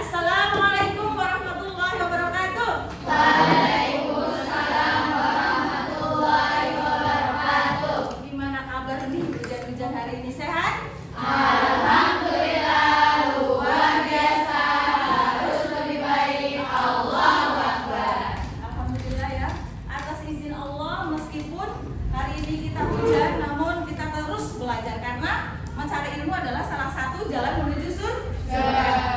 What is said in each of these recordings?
Assalamualaikum warahmatullahi wabarakatuh. Waalaikumsalam warahmatullahi wabarakatuh. Gimana kabar nih hujan-hujan hari ini, sehat? Alhamdulillah luar biasa, harus lebih baik. Allahu Akbar. Alhamdulillah ya. Atas izin Allah, meskipun hari ini kita hujan, namun kita terus belajar karena mencari ilmu adalah salah satu jalan menuju surga.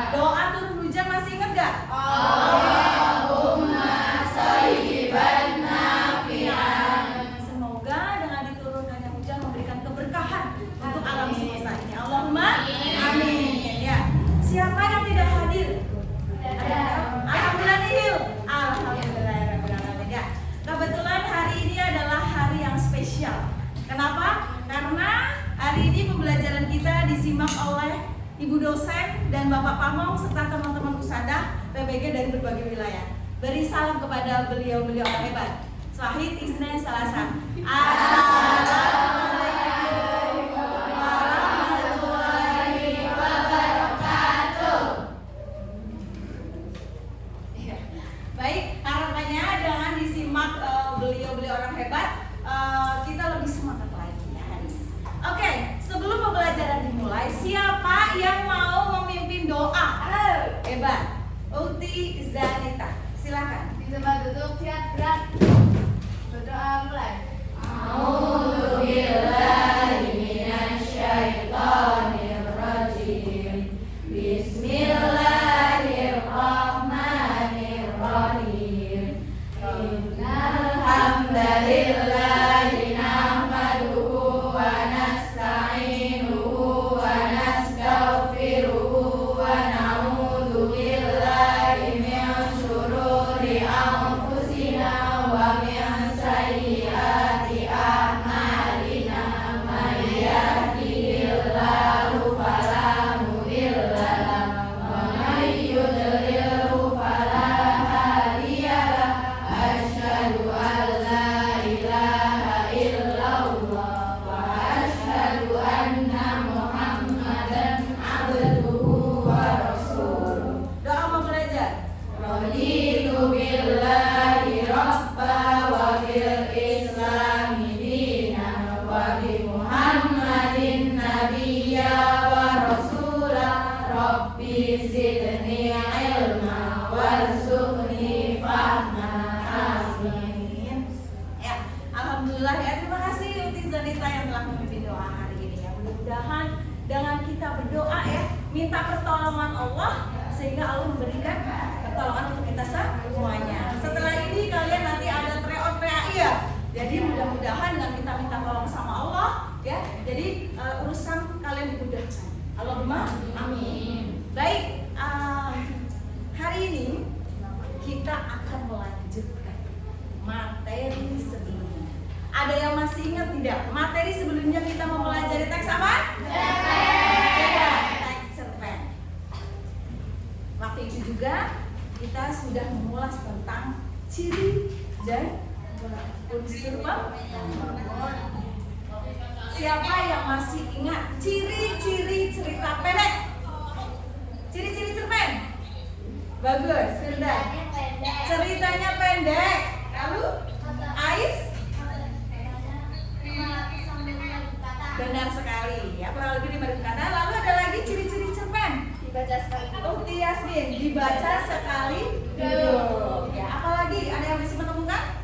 Doa turun hujan masih ingat gak? Allahumma shayyiban nafi'an. Semoga dengan diturunkannya hujan memberikan keberkahan untuk alam semesta ini. Allahumma amin. Ya. Siapa yang tidak hadir? Alhamdulillah nihil. Alhamdulillah. Ya. Kebetulan hari ini adalah hari yang spesial. Kenapa? Karena hari ini pembelajaran kita disimak oleh Ibu dosen dan Bapak Pamong serta teman-teman usadah PBG dari berbagai wilayah. Beri salam kepada beliau-beliau yang hebat. Swahid Isna Salasa. Assalamualaikum warahmatullahi wabarakatuh. Ya. Baik, harapannya dengan disimak beliau-beliau orang hebat, kita lebih semangat lagi ya hari ini. Oke, sebelum pembelajaran dimulai, siapa yang mau memimpin doa? Hebat. Uti Zanita, silakan. Di tempat duduk siap gerak. Berdoa mulai. A'udzubillahi minasyaitonirrajim. Bismillahirrahmanirrahim. Innal hamdalillahi nahmaduhu wa nasta'inuhu wa nastaghfiruhu wa na'udzu billahi min syururi anfusina wa min sayyiati a'malina. May yahdihillahu fala mudilla lahu wa may yudlilhu fala hadiya lahu. Asyhadu an la ilaha illallah wa asyhadu anna Muhammadan abduhu wa rasuluh. Doa mau belajar. Raditu billahi rabba wa bil islami dina wa bi Muhammadin nabiyya wa rasula. Rabbi zidni ilma warzuqni fahma. Amin. Ya, alhamdulillah ya. Terima kasih Uti Zanita yang telah memimpin doa hari ini ya. Mudah-mudahan dengan kita berdoa ya, minta pertolongan Allah sehingga Allah memberikan pertolongan untuk kita semuanya. Setelah ini kalian nanti ada tryout PAI ya. Jadi mudah-mudahan dengan kita minta tolong sama Allah ya. Jadi urusan kalian dimudahkan. Allahumma amin. Baik, hari ini kita akan melanjutkan materi sebelumnya. Ada yang masih ingat tidak? Materi sebelumnya kita mempelajari teks apa? Ya, teks cerpen. Waktu itu juga kita sudah mengulas tentang ciri dan unsur pembangun. Siapa yang masih ingat ciri-ciri cerita pendek? Ciri-ciri cerpen? Bagus, sudah. Ceritanya pendek. Lalu Ais? Benar sekali ya, kurang lebih 5.000 kata. Lalu ada lagi ciri-ciri cerpen. Dibaca sekali. Ukti Yasmin, dibaca sekali dulu. Ya, apalagi ada yang bisa menemukan?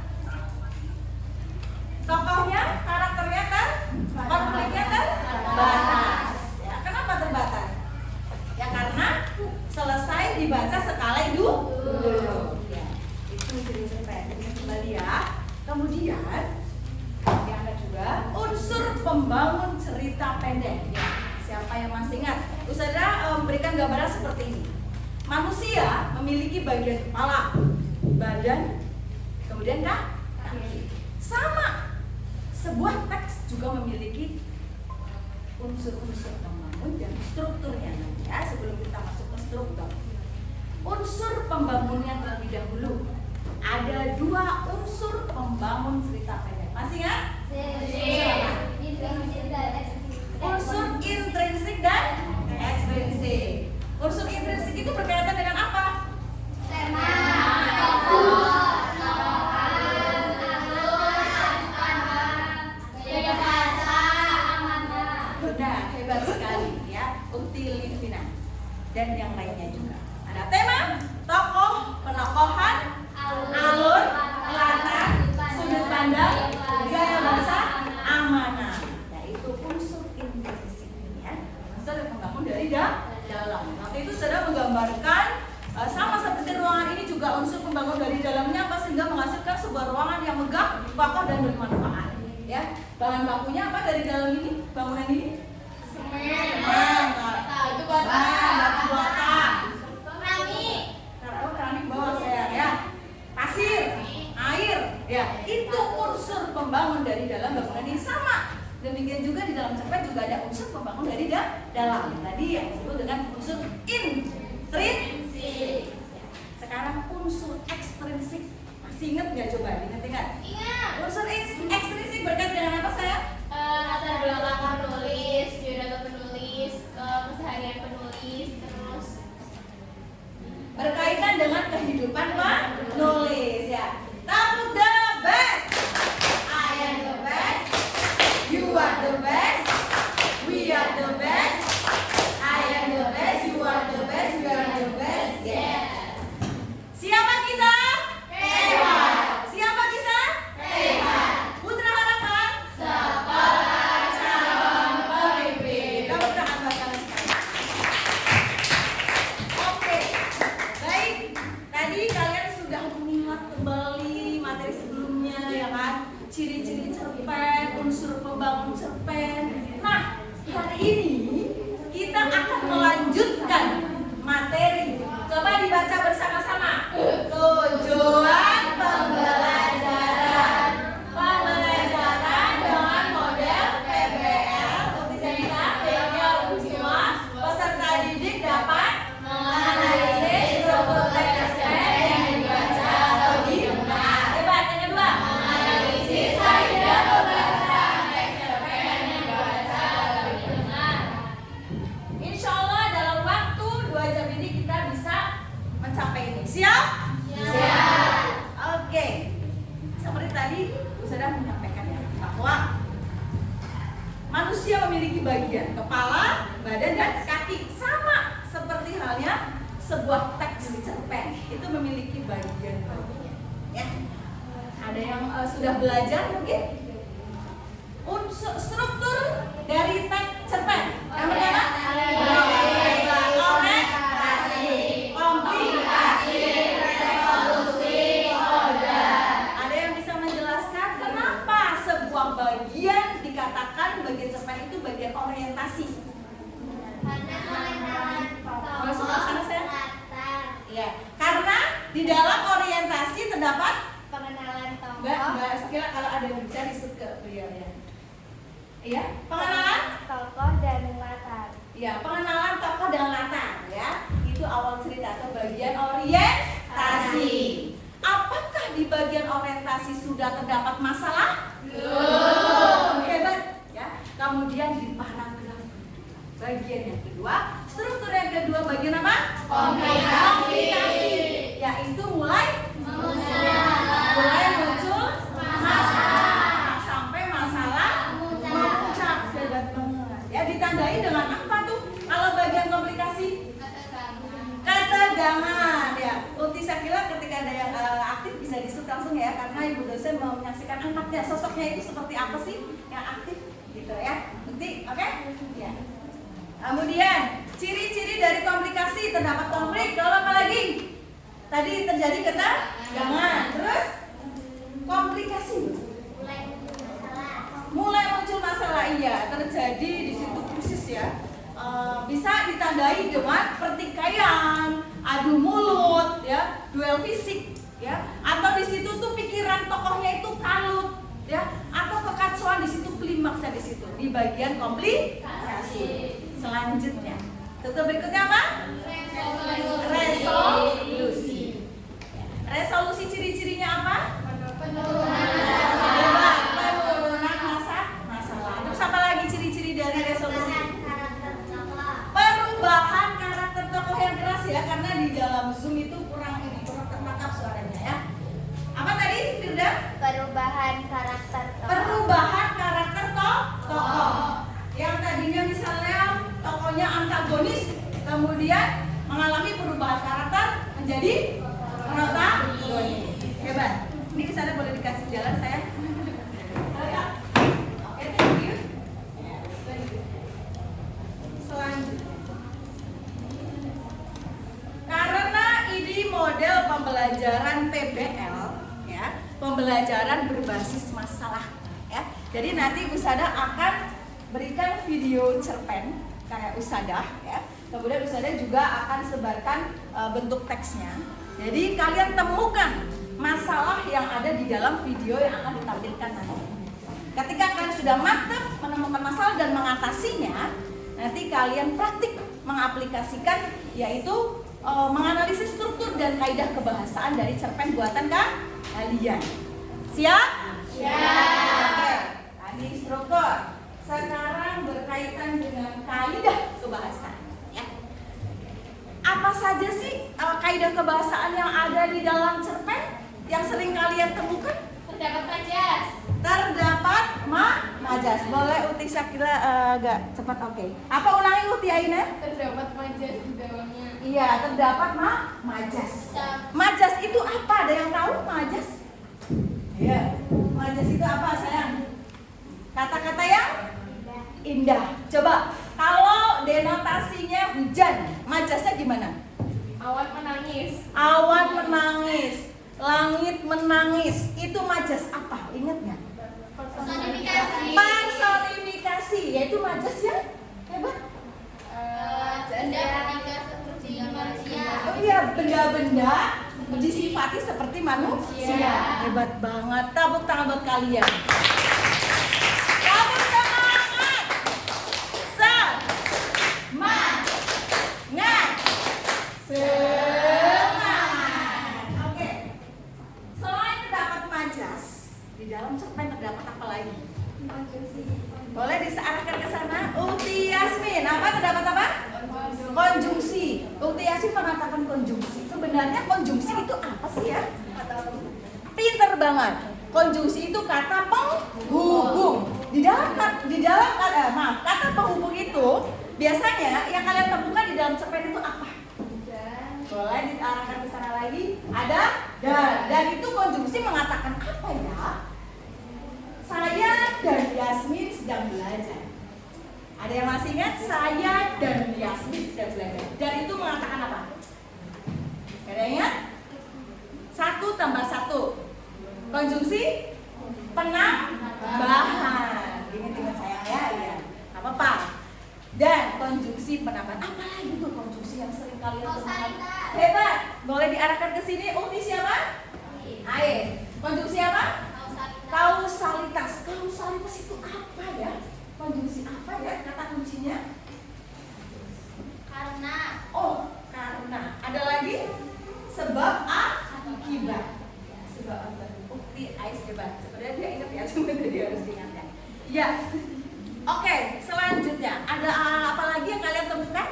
Tokohnya, karakternya konfliknya terbatas. Ya, kenapa terbatas? Ya karena selesai dibaca sekali dulu. Ya, itu ciri cerpen. Kembali ya. Kemudian yang ada juga unsur pembangun cerita pendek. Ya, siapa yang masih ingat? Ustazah memberikan gambaran seperti ini. Manusia memiliki bagian kepala, badan, kemudian kaki. Sama. Sebuah teks juga memiliki unsur-unsur pembangun dan strukturnya nanti ya, sebelum kita masuk ke struktur. Unsur pembangunnya terlebih dahulu. Ada 2 unsur pembangun cerita pendek. Masih ingat? Unsur intrinsik dan ekstrinsik. Unsur intrinsik itu berkaitan dengan Ukti Livina dan yang lainnya juga. Ada tema, tokoh, penokohan, alur, latar, sudut pandang, gaya bahasa, amanah. Yaitu unsur intrinsik ya. Unsur yang membangun dari dalam. Nanti itu sudah menggambarkan sama seperti ruangan ini juga unsur pembangun dari dalamnya apa sehingga menghasilkan sebuah ruangan yang megah, kokoh dan bermanfaat. Ya, bahan bakunya apa dari dalam ini? Bangunan ini? Semen, batu bata, keramik bawah saya ya, pasir, air, ya itu unsur pembangun dari dalam bangunan ini sama. Demikian juga di dalam cerpen juga ada unsur pembangun dari dalam. Tadi yang disebut dengan unsur intrinsik. Sekarang unsur ekstrinsik. Masih ingat nggak coba? Ingat? Ingat. Unsur ekstrinsik berkaitan dengan apa saya? Latar belakang penulis, biodata penulis, keseharian penulis, terus Berkaitan dengan kehidupan penulis ya. Tabuk the best. I am the best. You are the best. We are the best. I am the best. You are the best. We are the best. Yeah. Siapa kita? Hewan. Siapa kita? Hewan. Putra harapan. Sekolah calon pemimpin. Tepuk tangan buat kalian sekalian. Oke, baik. Tadi kalian sudah mengingat kembali materi sebelumnya ya kan? Ciri-ciri cerpen, unsur pembangun cerpen. Nah, hari ini kita akan melanjutkan materi. Coba dibaca bersama-sama. Tujuan pembelajaran. Pembelajaran dengan model PBL. Seperti saya bilang, semua peserta didik dapat menganalisis struktur teks yang dibaca atau didengar. Hebat. Yang kedua, menganalisis faedah pembelajaran teks cerpen yang dibaca atau didengar. Insya Allah dalam waktu 2 jam ini kita bisa mencapai ini. Siap? Siap. Oke. Seperti tadi sudah menyampaikan ya bahwa manusia memiliki bagian kepala, badan dan kaki sama seperti halnya sebuah teks cerpen itu memiliki bagian-bagian. Ya. Ada yang sudah belajar mungkin unsur struktur dari teks cerpen. Yang pertama, orientasi, komplikasi, resolusi, modal. Ada yang bisa menjelaskan kenapa sebuah bagian dikatakan bagian cerpen itu bagian orientasi? Masuk ke sana saya? Iya, karena di dalam orientasi terdapat pengenalan Mbak Sakila kalau ada yang bicara disebut ke beliau ya. Iya, pengenalan tokoh dan latar. ya, pengenalan tokoh dan latar ya. Itu awal cerita atau bagian orientasi. Apakah di bagian orientasi sudah terdapat masalah? Belum. Hebat ya. Kemudian di paragraf bagian yang kedua, struktur yang kedua bagian apa? Komplikasi. Yaitu mulai muncul masalah sampai masalah memuncak. Hebat banget. Ya, ditandai dengan apa tuh? Kalau bagian komplikasi ketegangan ya. Ukti Sakila ketika ada yang aktif bisa disebut langsung ya, karena ibu dosen mau menyaksikan anaknya, sosoknya itu seperti apa sih yang aktif gitu ya. Ukti, oke? Ya. Kemudian ciri-ciri dari komplikasi terdapat konflik. Lalu apa lagi? Tadi terjadi ketegangan. Terus komplikasi. Mulai muncul masalah iya, terjadi di situ krisis ya. Bisa ditandai dengan pertikaian, adu mulut, ya, duel fisik, ya, atau di situ tuh pikiran tokohnya itu kalut, ya, atau kekacauan di situ, klimaksnya di situ, di bagian komplikasi. Selanjutnya, struktur berikutnya apa? Resolusi. Resolusi ciri-cirinya apa? Penurunan masalah. Terus apa lagi ciri-ciri dari resolusi? Perubahan karakter tokoh yang keras ya, karena di dalam Zoom itu kurang tertangkap suaranya ya. Apa tadi, Firda? Perubahan karakter tokoh. Perubahan karakter tokoh. Yang tadinya misalnya tokohnya antagonis pembelajaran PBL ya, pembelajaran berbasis masalah ya. Jadi nanti Usadah akan berikan video cerpen karya Usadah ya. Kemudian Usadah juga akan sebarkan bentuk teksnya. Jadi kalian temukan masalah yang ada di dalam video yang akan ditampilkan nanti. Ketika kalian sudah mantap menemukan masalah dan mengatasinya, nanti kalian praktik mengaplikasikan, yaitu menganalisis struktur dan kaidah kebahasaan dari cerpen buatan kalian. Siap? Siap. Oke, tadi struktur. Sekarang berkaitan dengan kaidah kebahasaan. Ya. Apa saja sih kaidah kebahasaan yang ada di dalam cerpen yang sering kalian temukan? Terdapat majas. Terdapat majas. Boleh Uti Syakila agak cepat, oke. Apa ulangi Uti Aina? Terdapat majas di dalamnya. Iya, terdapat majas. Majas itu apa? Ada yang tahu majas? Iya. Majas itu apa, sayang? Kata-kata yang indah. Coba, kalau denotasinya hujan, majasnya gimana? Awan menangis. Awan menangis, langit menangis. Itu majas apa? Ingat nggak? Personifikasi. Personifikasi, yaitu majas yang hebat. Benda seperti manusia. Oh iya, benda-benda disifati seperti manusia. Hebat banget. Tepuk tangan buat kalian. Tepuk semangat. Semangat. Oke. Selain terdapat majas, di dalam cerpen terdapat apa lagi? Boleh disearahkan ke sana. Uti Yasmin, apa terdapat apa? Konjungsi. Uti Yasmin mengatakan konjungsi. Sebenarnya konjungsi itu apa sih ya? Pinter banget. Konjungsi itu kata penghubung. Di dalam kata penghubung itu biasanya yang kalian temukan di dalam cerpen itu apa? Boleh diarahkan ke sana lagi. Ada dan itu konjungsi mengatakan apa ya? Saya dan Yasmin sedang belajar. Ada yang masih ingat? Saya dan Yasmin sedang belajar. Dan itu mengatakan apa? Ada yang ingat? 1 tambah 1. Konjungsi penambahan. Ingat sayang ya, ya. Gak apa-apa. Dan konjungsi penambahan. Apa lagi tuh konjungsi yang sering kalian temukan? Hebat. Boleh diarahkan ke sini. Uti siapa? Air. Konjungsi apa? Kausalitas. Kausalitas itu apa ya? Konjungsi apa ya kata kuncinya? Karena. Oh, karena. Ada lagi? Sebab akibat. Sebab akibat. Ukti Ais hebat. Sebenarnya dia ingat ya, cuma dia harus diingatkan. Ya. Oke, selanjutnya ada apa lagi yang kalian temukan?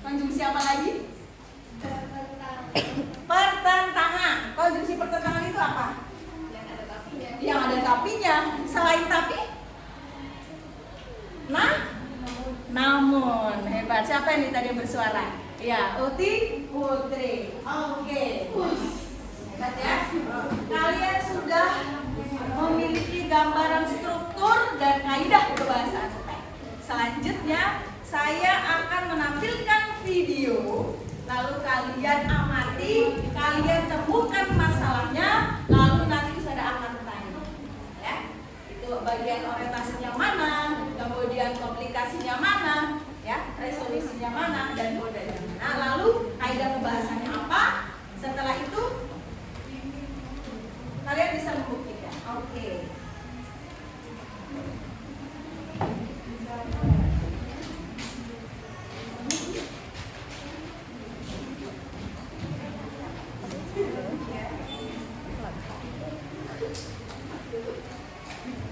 Konjungsi apa lagi? Pertentangan. Konjungsi pertentangan itu apa? Yang ada tapinya. Selain tapi? Namun. Hebat. Siapa yang tadi bersuara? Ya, Uti Putri. Oke. Hebat ya. Kalian sudah memiliki gambaran struktur dan kaidah kebahasaan. Selanjutnya saya akan menampilkan video, lalu kalian amati, kalian temukan masalahnya, lalu nanti saya akan tanya. Ya, itu bagian orientasinya mana, kemudian komplikasinya mana, ya, resolusinya mana, dan modalnya mana. Lalu kaidah kebahasannya apa? Setelah itu kalian bisa membuktikan. Oke.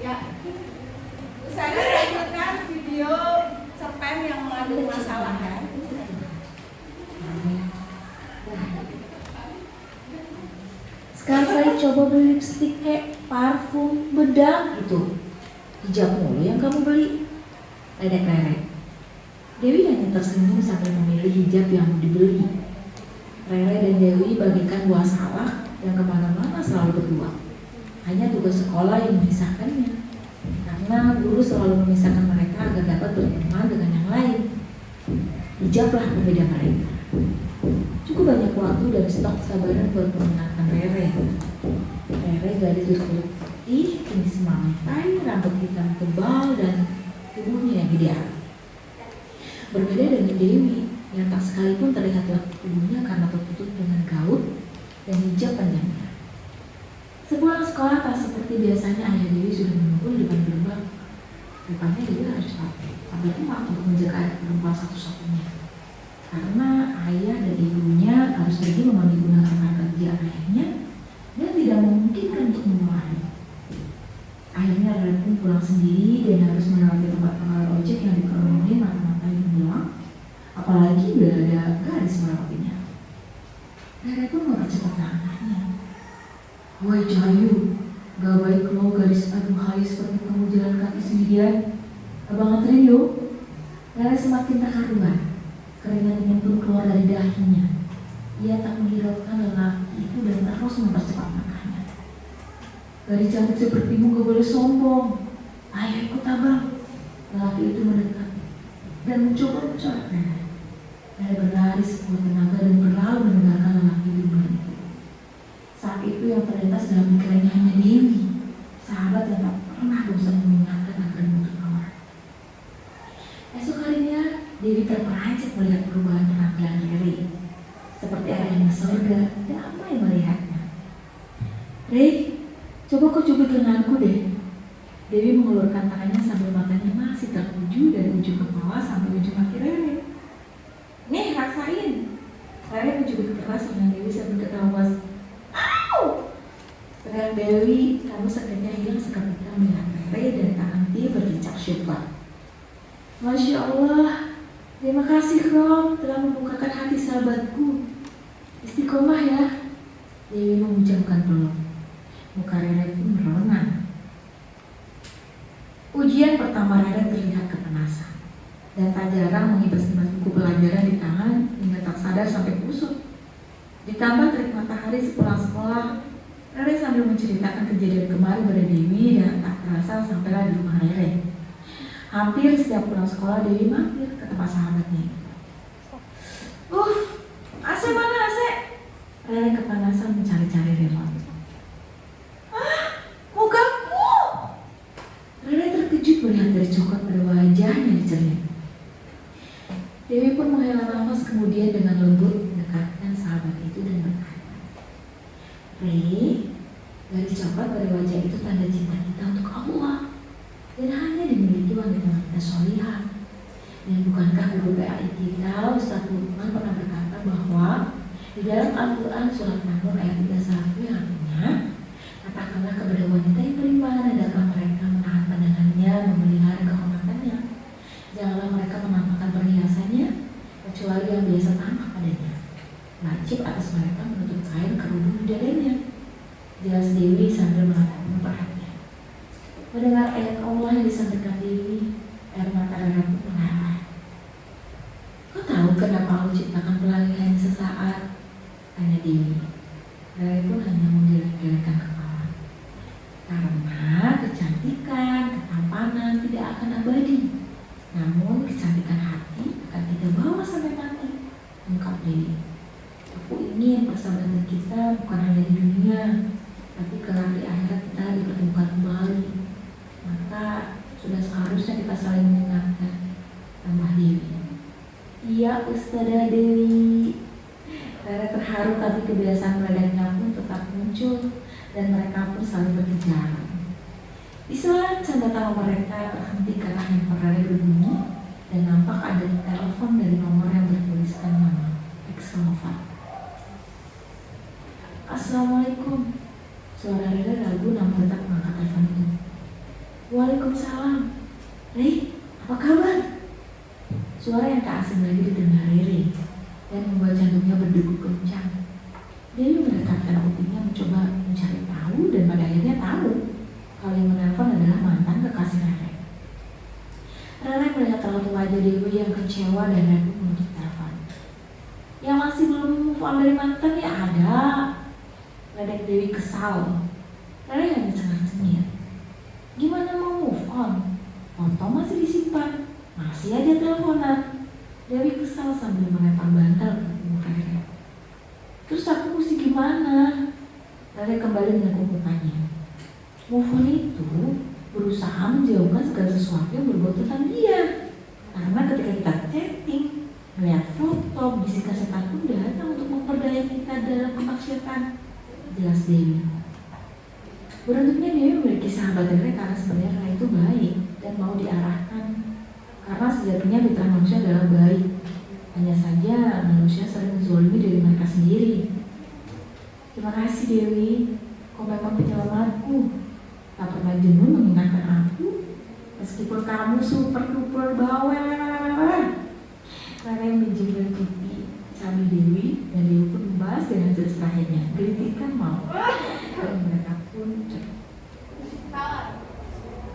Ya, saya lanjutkan video cerpen yang mengandung masalah ya. Sekarang saya coba beli lipstick kayak parfum, bedak gitu. Hijab mulu yang kamu beli. Ledek-ledek. Dewi hanya tersenyum sambil memilih hijab yang mau dibeli. Rere dan Dewi bagikan buah salak yang kemana-mana selalu berdua. Hanya tugas sekolah yang memisahkannya. Karena guru selalu memisahkan mereka agar dapat berteman dengan yang lain. Hijablah pembeda mereka. Cukup banyak waktu dan stok kesabaran buat menyenangkan Rere. Rere gadis berkulit putih, kumis mantai, rambut hitam tebal, dan tubuhnya yang ideal. Berbeda dengan Dewi, yang tak sekalipun terlihat laki tubuhnya karena tertutup dengan gaun dan hijab panjangnya. Sepulang sekolah tak seperti biasanya, ayah Dewi sudah menunggu di depan gerbang. Rupanya Dewi harus cepat sampai rumah untuk menjaga anak perempuan satu-satunya. Karena ayah dan ibunya harus pergi memenuhi undangan kerja ayahnya dan tidak memungkinkan untuk menemani. Akhirnya Rere pun pulang sendiri dan harus melewati tempat pengawal ojek yang dikerumuni mata-mata yang bilang, apalagi udah ada garis melewatinya. Rere pun mempercepat langkahnya. Woi Cahayu, gak baik lo garis aduhai seperti kamu jalan kaki sendirian. Abang anterin yuk. Rere semakin terharuan. Keringat dingin pun keluar dari dahinya. Ia tak menghiraukan lelaki itu dan terus mempercepat langkahnya. Gadis cantik sepertimu gak boleh sombong. Ayo ikut abang. Lelaki itu mendekat dan mencoba mencoret Rere. Rere berlari sekuat tenaga dan berlalu mendengarkan lelaki bimbang itu. Saat itu yang terlintas dalam pikirannya hanya Dewi, sahabat yang tak pernah bosan mengingatkan agar menutup aurat. Esok harinya, Dewi terperanjat melihat perubahan penampilan Rere. Seperti ayahnya surga, damai melihatnya. Rey, coba kau cubit lenganku deh. Dewi mengulurkan tangannya sambil matanya masih tertuju dari ujung kepala sampai ujung kaki Rere. Nih, raksain. Rere mencubit keras lengan Dewi sambil ketawa puas. Au! Teriak Dewi, kamu sakitnya hilang seketika melihat Rere dan tak henti berdecak syukur. Masya Allah, terima kasih Rom telah membukakan hati sahabatku. Istiqomah ya. Dewi mengucapkan peluk. Muka Rere pun meronang. Ujian pertama Rere terlihat kepanasan dan tak jarang mengibas-ibas buku pelajaran di tangan hingga tak sadar sampai kusut. Ditambah terik matahari sepulang sekolah, Rere sambil menceritakan kejadian kemarin pada Dewi dan tak terasa sampailah di rumah Rere. Hampir setiap pulang sekolah Dewi mampir ke tempat sahabatnya. AC mana AC? Rere kepanasan mencari-cari remote. Mukaku! Rere terkejut melihat dari coklat pada wajahnya di cermin. Dewi pun menghela nafas kemudian dengan lembut mendekatkan sahabat itu dan berkata, Rere, garis coklat pada wajah itu tanda cinta kita untuk Allah dan hanya dimiliki wanita-wanita solihah. Dan bukankah guru PAI kita Ustaz Lukman pernah berkata bahwa di dalam Al-Quran surat An-Nur ayat 31 yang artinya, katakanlah kepada wanita yang beriman hendaklah mereka menahan pandangannya, memelihara kehormatannya. Janganlah mereka menampakkan perhiasannya kecuali yang biasa tampak padanya. Wajib atas mereka menutup kain kerudung di dadanya. Jelas Dewi sambil menatapnya perhatian. Mendengar ayat Allah yang disampaikan Dewi, air mata Rere pun mengalir. Kau tahu kenapa Allah ciptakan pelangi hanya sesaat? Tanya Dewi. Rere pun hanya menggeleng-gelengkan kepala. Karena kecantikan, ketampanan tidak akan abadi. Namun kecantikan hati akan kita bawa sampai mati. Ungkap Dewi. Aku ingin persahabatan kita bukan hanya di dunia, tapi kelak di akhirat kita dipertemukan kembali. Maka sudah seharusnya kita saling mengingatkan. Tambah Dewi. Iya Ustazah Dewi. Rere terharu tapi kebiasaan meledaknya pun tetap muncul dan mereka pun saling berkejaran. Di sela canda tawa mereka terhenti karena handphone Rere berbunyi dan nampak ada telepon dari nomor yang bertuliskan nama Exnova. Assalamualaikum. Suara Rere ragu namun tetap mengangkat telepon itu. Waalaikumsalam. Rey, apa kabar? Suara yang tak asing lagi didengar Rere dan membuat jantungnya berdegup kencang. Dewi mendekatkan kupingnya mencoba mencari tahu dan pada akhirnya tahu kalau yang menelpon adalah mantan kekasih Rere. Rere melihat raut wajah Dewi yang kecewa dan ragu menutup telepon. Yang masih belum move on dari mantan ya ada. Ledek Dewi kesal. Rere hanya cengar-cengir. Gimana mau move on? Foto masih disimpan, masih aja teleponan. Dewi kesal sambil melempar bantal ke tubuh Rere. Terus aku mesti gimana? Rere kembali meneguk-neguknya. Move on itu berusaha menjauhkan segala sesuatu yang berbau tentang dia. Karena ketika kita chatting, melihat foto, bisikan setan pun datang untuk memperdaya kita dalam kemaksiatan. Jelas Dewi. Beruntungnya Dewi memiliki sahabat Rere karena sebenarnya Rere itu baik dan mau diarahkan. Karena sejatinya fitrah manusia adalah baik. Hanya saja manusia sering menzolimi diri mereka sendiri. Terima kasih Dewi, kau memang penyelamatku. Tak pernah jenuh mengingatkan aku, meskipun kamu super duper bawel. Rere menjemur pipi sambil Dewi, dan Dewi pun membahas dengan jelas terakhirnya. Gelitikan mau, dan mereka pun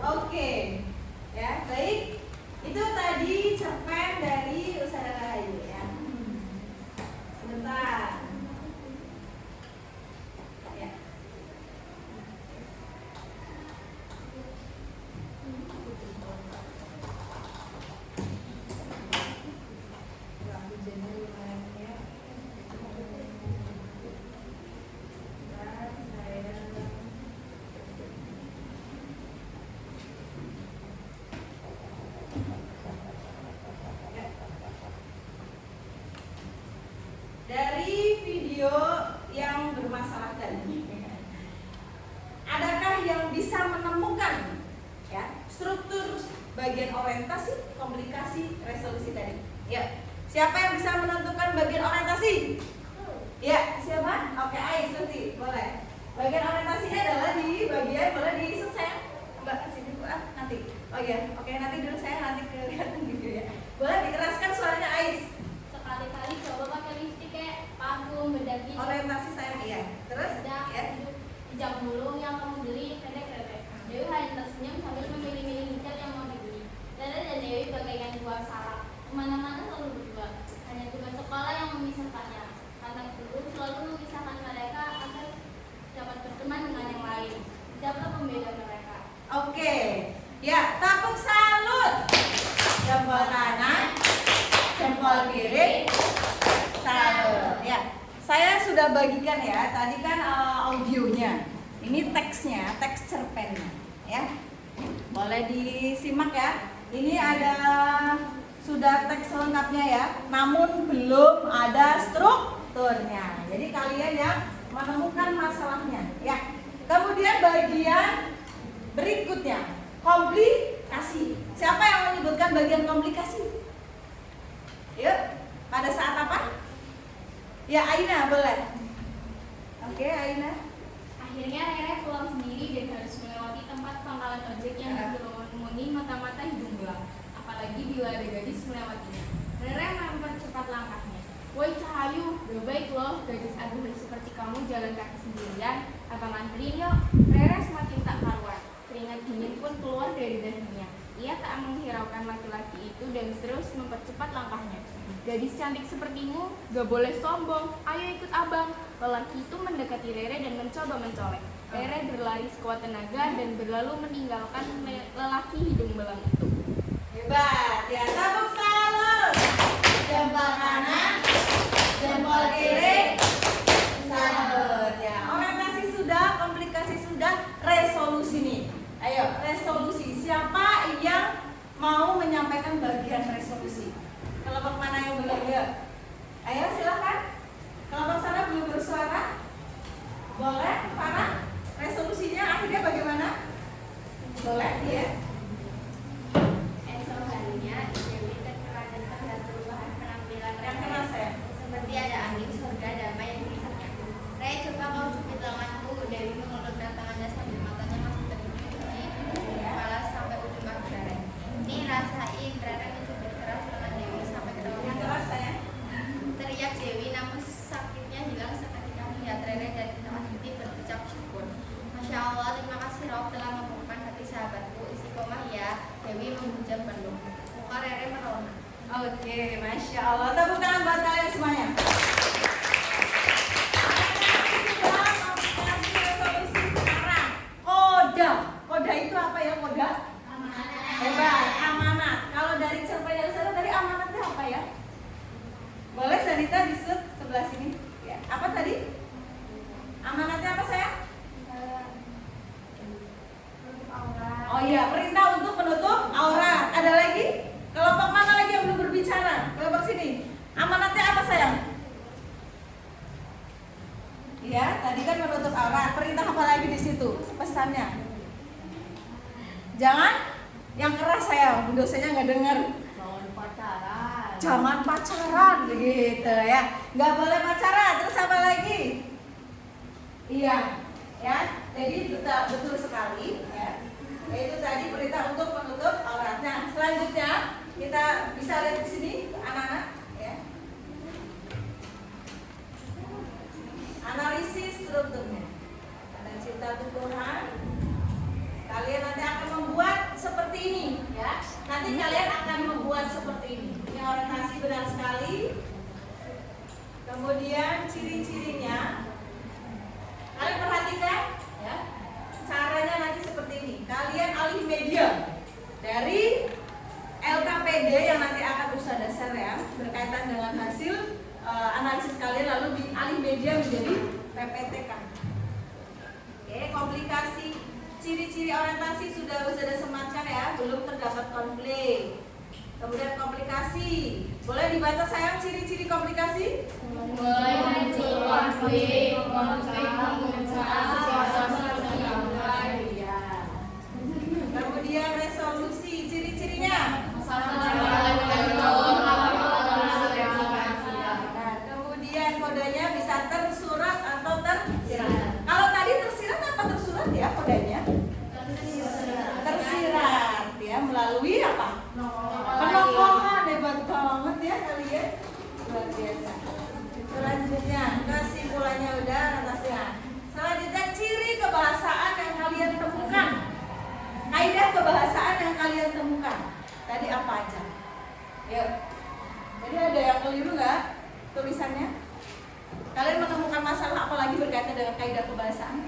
Oke, ya baik. Itu tadi cerpen dari Ustazah Rahayu ya. Sebentar. Ya. Dari video yang bermasalah tadi, adakah yang bisa menemukan ya struktur bagian orientasi, komunikasi, resolusi tadi? Ya, siapa yang bisa menentukan bagian orientasi? Ya, siapa? Oke, Ais, nanti boleh. Bagian orientasinya adalah di bagian, boleh diisut saya, Mbak sini Bu, nanti. Oh ya, oke nanti dulu saya nanti kelihatan video ya. Boleh dikeraskan suaranya Ais. Sekali-kali coba pakai lipstik kayak parfum, bedak gitu. Orientasi saya iya. Terus Bedak, ya. hijab mulung yang kamu beli pendek-pendek. Dewi hanya tersenyum sambil memilih-milih hijab yang mau dibeli. Rere dan Dewi bagaikan dua saraf, kemana-mana selalu berdua. Hanya tugas sekolah yang memisahkannya. Karena guru selalu memisahkan mereka agar dapat berteman dengan yang lain. Hijablah pembeda mereka. Oke. Ya, tepuk salut. Jempol kanan, jempol kiri, salut. Ya, saya sudah bagikan ya. Tadi kan audionya. Ini teksnya, teks cerpennya, ya. Boleh disimak ya. Ini ada sudah teks lengkapnya ya. Namun belum ada strukturnya. Jadi kalian yang menemukan masalahnya, ya. Kemudian bagian berikutnya, komplikasi. Siapa yang menyebutkan bagian komplikasi? Yuk, pada saat apa? Ya, Aina boleh. Oke, Aina. Akhirnya Rere pulang sendiri dan harus melewati tempat pangkalan ojek yang dikerumuni mata-mata hidung belang. Apalagi bila ada gadis melewatinya. Rere mempercepat langkahnya. Woi Cahayu, udah baik loh gadis aduhai seperti kamu jalan kaki sendirian. Apa nganterin yuk? Rere semakin tak karuan. Keringat dingin pun keluar dari dahinya. Ia tak menghiraukan laki-laki itu dan terus mempercepat langkahnya. Gadis cantik sepertimu, gak boleh sombong. Ayo ikut abang. Lelaki itu mendekati Rere dan mencoba mencolek. Rere berlari sekuat tenaga dan berlalu meninggalkan lelaki hidung belang itu. Hebat, ya tepuk salut. Jempol kanan, jempol kiri, salut. Ya, orientasi sudah, komplikasi sudah, resolusi nih. Ayo, resolusi. Siapa yang mau menyampaikan bagian resolusi? Kelompok mana yang belum ya? Ayo silakan. Kelompok sana belum bersuara. Boleh, Farah? Resolusinya akhirnya bagaimana? Boleh, ya. Esok harinya, Dewi terkeranjang terhadap perubahan penampilan Yang Rere. keras ya. Seperti ada angin surga damai yang melihatnya. Rere, coba kau cubit lenganku. Dewi mengulurkan tangannya sambil matanya masih tertutupi kepala sampai ujung kaki Rere. Nih rasain, Rere mencubit keras lengan Dewi sampai ke dalam Yang keras saya. teriak Dewi, namun sakitnya hilang seketika melihat Rere dan dalam hati berucap syukur. Masya Allah, terima kasih Rob telah membukakan hati sahabatku. Istiqomah ya. Dewi menghujam penuh. Muka Rere merona. Oke, Masya Allah. Tepuk tangan buat kalian semuanya. Komplikasi resolusi sekarang. Koda. Koda itu apa ya koda? Hebat, amanat. Kalau dari cerpennya Ustazah, dari amanatnya apa ya? Boleh Sanita disut sebelah sini. Ya. Apa tadi? tulisannya. Jangan yang keras saya, Bu dosennya nggak dengar. Jangan pacaran begitu ya. Nggak boleh pacaran. Terus apa lagi? Iya, ya. Jadi betul sekali ya. Itu tadi perintah untuk menutup auratnya. Selanjutnya kita bisa lihat di sini anak-anak ya. Analisis strukturnya. Karena cinta Tuhan, kalian nanti akan membuat seperti ini ya. Nanti kalian akan membuat seperti ini. Ini orientasi benar sekali. Kemudian ciri-cirinya kalian perhatikan ya. Caranya nanti seperti ini. Kalian alih media dari LKPD yang nanti akan usaha dasar ya, berkaitan dengan hasil analisis kalian, lalu dialih media menjadi PPTK. Oke, komplikasi ciri-ciri orientasi sudah sematkan ya, belum terdapat konflik. Kemudian komplikasi, boleh dibaca sayang ciri-ciri komplikasi? Kemudian resolusi, ciri-cirinya? Nah, kemudian kodenya bisa tersurat atau tersirat. Kalau tadi tersirat apa tersurat ya kodenya? Tersirat ya, melalui apa? Penokohan. Hebat banget ya kalian, luar biasa. Selanjutnya kesimpulannya udah, atasnya. Selanjutnya ciri kebahasaan yang kalian temukan. Kaidah kebahasaan yang kalian temukan tadi apa aja? Yuk. Jadi ada yang keliru nggak tulisannya? Kalian menemukan masalah apa lagi berkaitan dengan kaidah kebahasaan?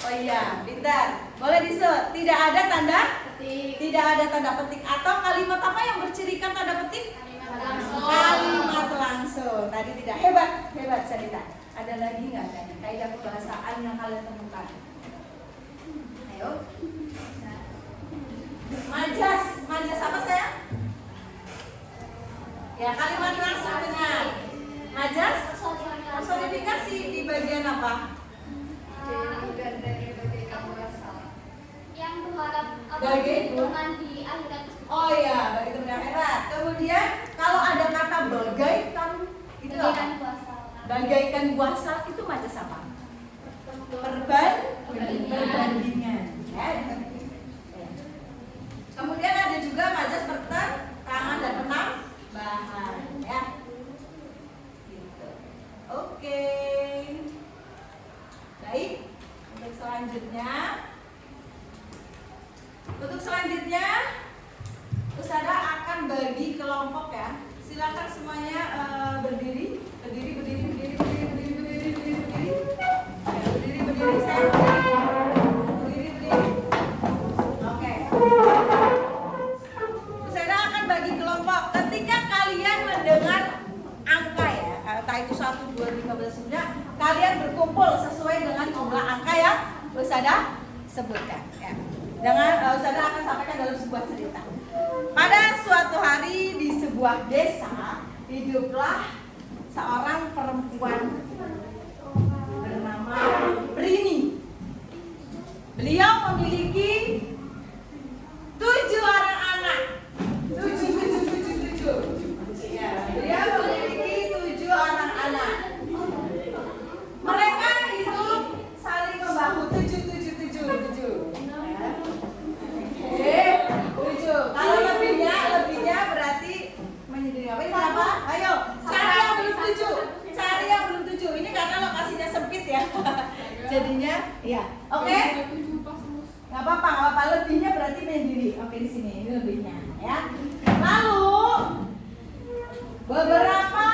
Oh iya, pintar. Boleh disebut. Tidak ada tanda petik. Tidak ada tanda petik. Atau kalimat apa yang bercirikan tanda petik? Kalimat langsung. Tadi tidak. Hebat Sarita. Ada lagi nggak tadi kaidah kebahasaan yang kalian temukan? Ayo. Majas apa saya? Ya, kalimat langsung benar. Majas personifikasi di bagian apa? Yang berharap Bagai di akhirat. Oh iya, bagi teman akhirat. Kemudian kalau ada kata bagaikan itu apa? Bagaikan buah salak itu majas apa? Perbandingan. Ya. Kemudian ada juga majas pertentangan dan penambahan. Ya. Gitu. Oke. Baik. Untuk selanjutnya Usada akan bagi kelompok ya. Silakan semuanya berdiri. Berdiri. Saya berdiri. Oke. Usada akan bagi kelompok. Ketika kalian mendengar angka ya, entah itu 1, 2, 3, 9, kalian berkumpul sesuai dengan jumlah angka yang Usada sebutkan ya. Usada akan sampaikan dalam sebuah cerita. Pada suatu hari di sebuah desa hiduplah seorang perempuan bernama Brini. Beliau memiliki 7 orang anak. 7. Ya, beliau memiliki 7 orang anak. Mereka hidup saling membahu 7. Kalau lebihnya berarti menyendiri. Apa ini apa? Ayo, cari yang belum 7. Ini karena lokasinya sempit ya. Jadinya, iya. Oke? Nggak apa-apa. Lebihnya berarti menyendiri. Oke, di sini ini lebihnya, ya. Lalu beberapa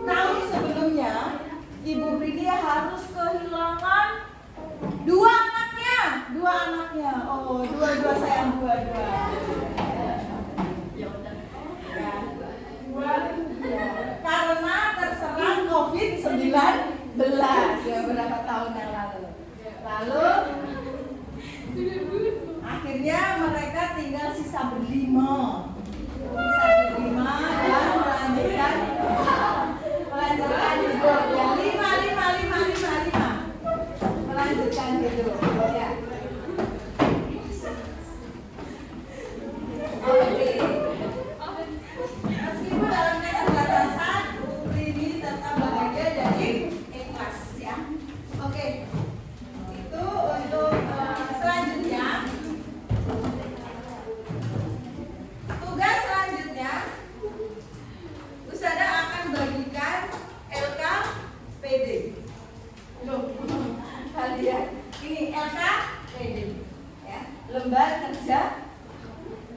tahun sebelumnya, Ibu Bridia harus kehilangan 2 anaknya. Oh, dua sayang, dua. Karena terserang COVID-19 ya beberapa tahun yang lalu. Akhirnya mereka tinggal sisa berlima dan melanjutkan hidup ya. 5. Aduh, ya. Oke. Meskipun dalam keterbatasan, Rini tetap bahagia dari ikhlas ya. Oke. Itu untuk selanjutnya. Tugas selanjutnya, Usada akan bagikan LKPD. Loh, kalian ini LKPD ya, lembar kerja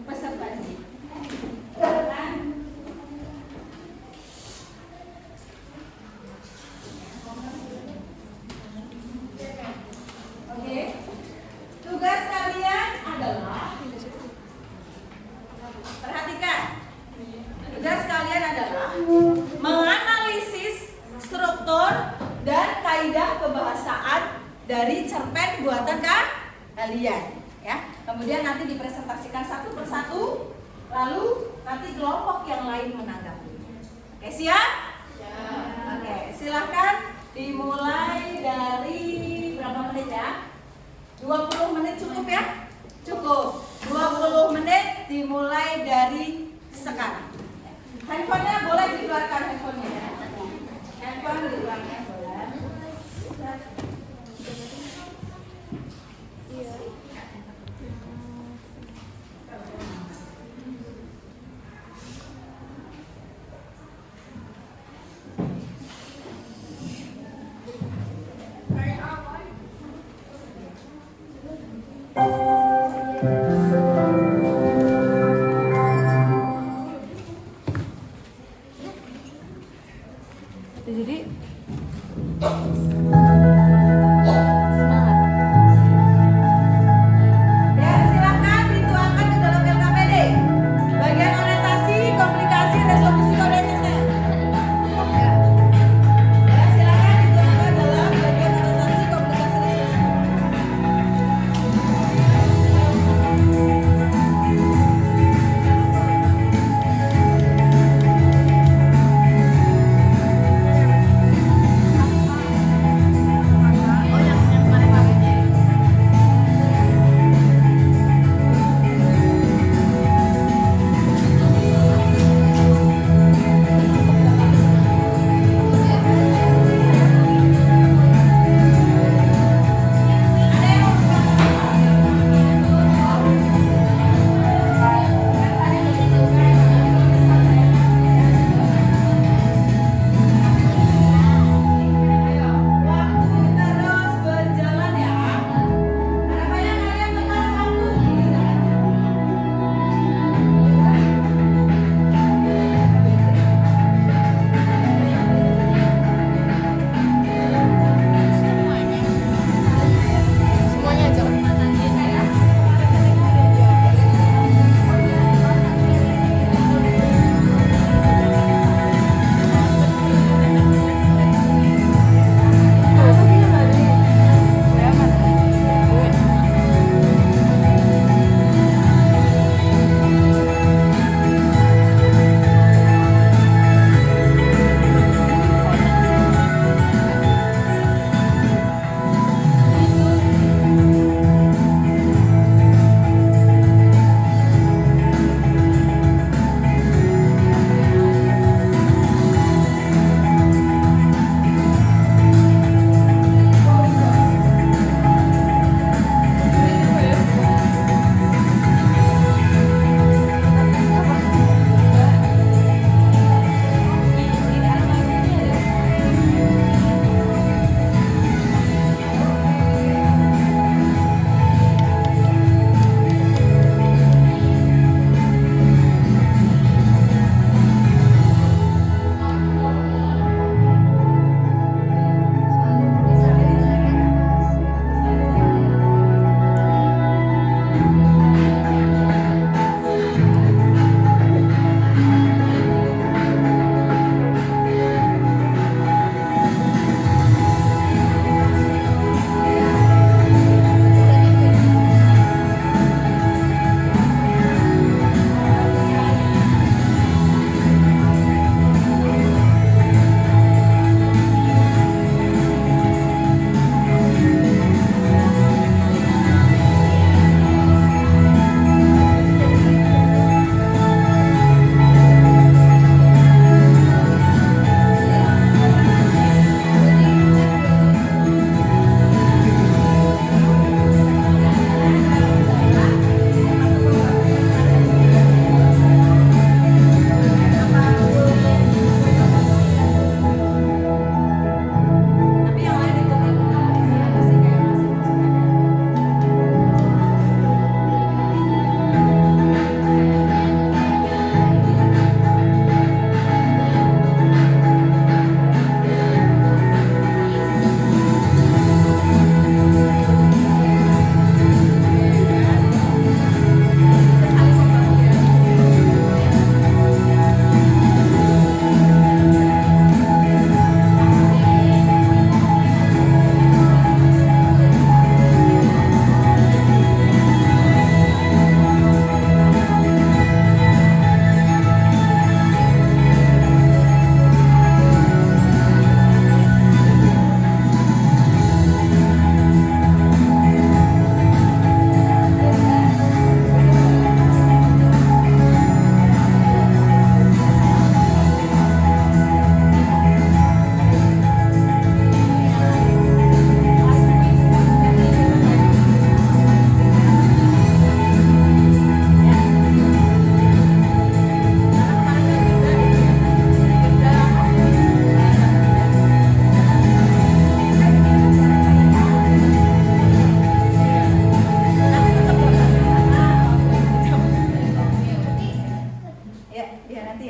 peserta didik. Oke, tugas kalian adalah, perhatikan, tugas kalian adalah menganalisis struktur dan kaidah kebahasaan dari cerpen buatan kalian ya. Kemudian nanti dipresentasikan satu persatu, lalu nanti kelompok yang lain menanggapi. Oke, siap? Oke, silahkan dimulai dari berapa menit ya? 20 menit cukup ya? Cukup. 20 menit dimulai dari sekarang. Handphonenya boleh dikeluarkan, handphonenya. Handphone dikeluarkan boleh. Jadi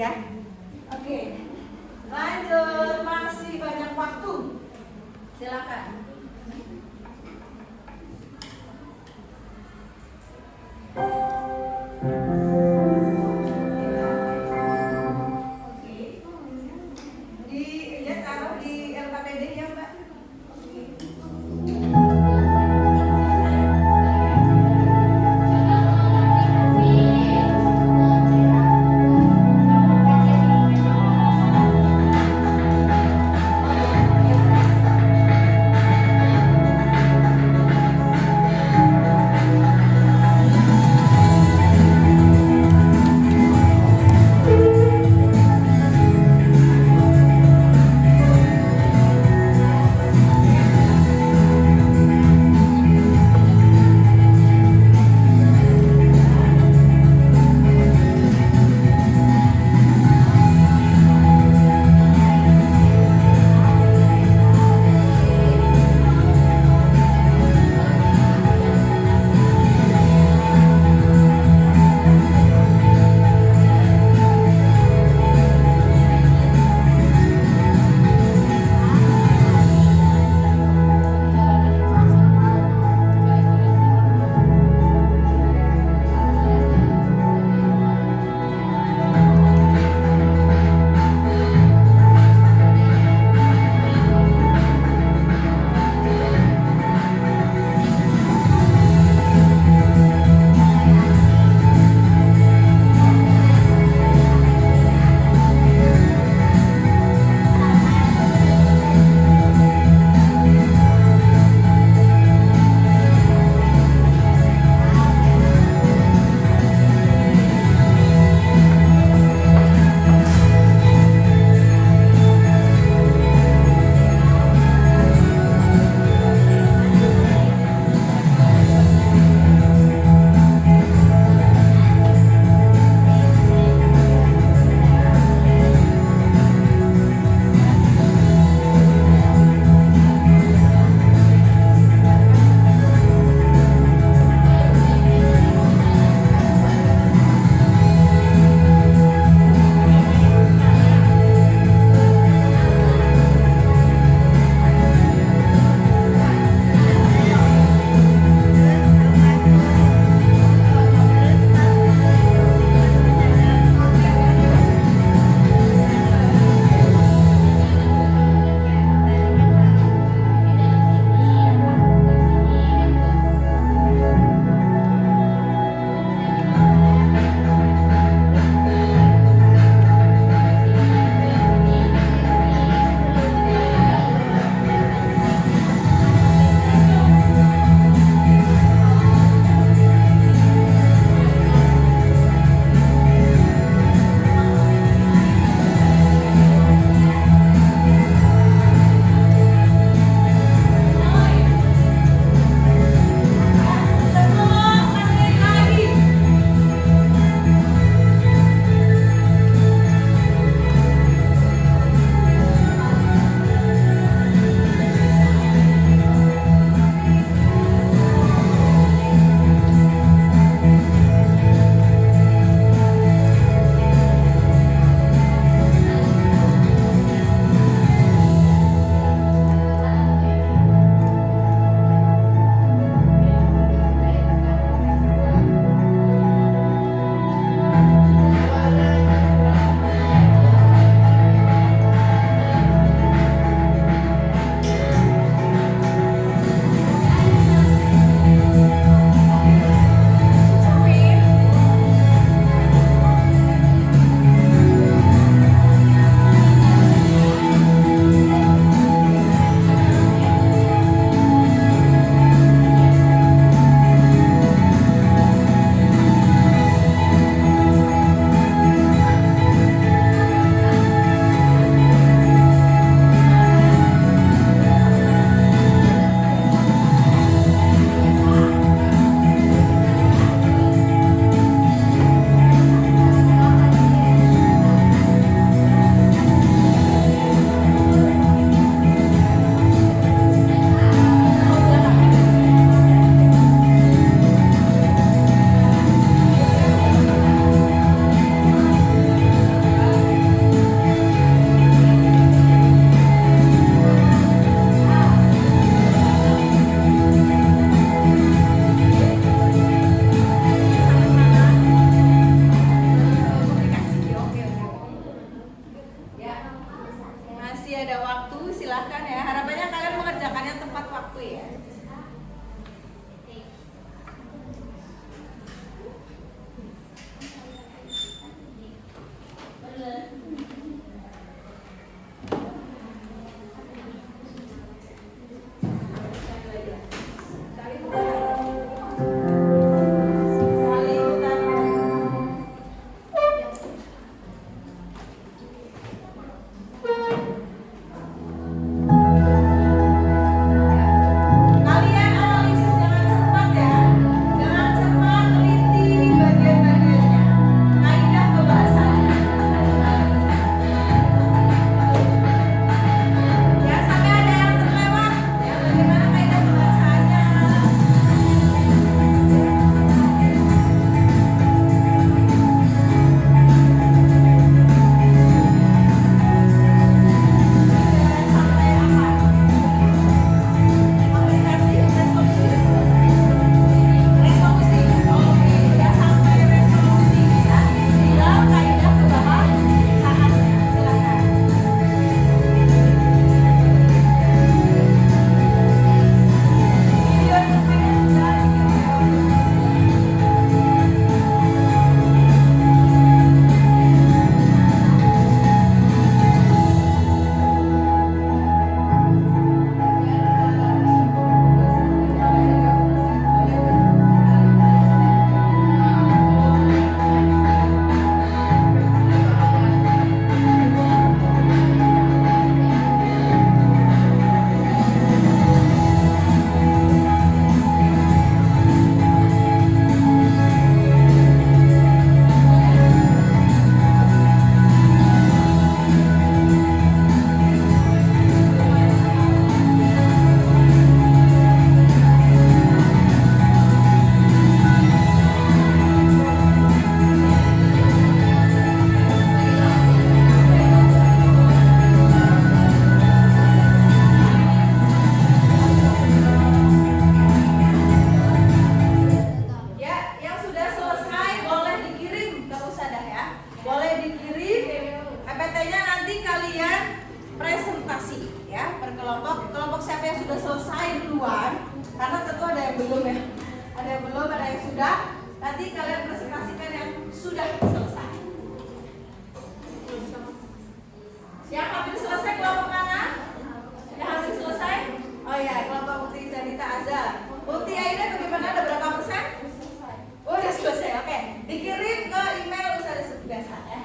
ya. Oke, lanjut, masih banyak waktu. Silakan. Oke, ya taruh di LKPD ya Mbak. sudah selesai duluan, karena tentu ada yang belum ya. Ada yang belum, ada yang sudah. Nanti kalian presentasikan yang sudah selesai. Yang hampir selesai kelompok mana? Yang hampir selesai? Oh ya, kelompok Uti Zanita Azhar. Uti Aida bagaimana? Ada berapa persen? Oh, udah selesai. Oke, dikirim ke email Ustazah seperti biasa ya.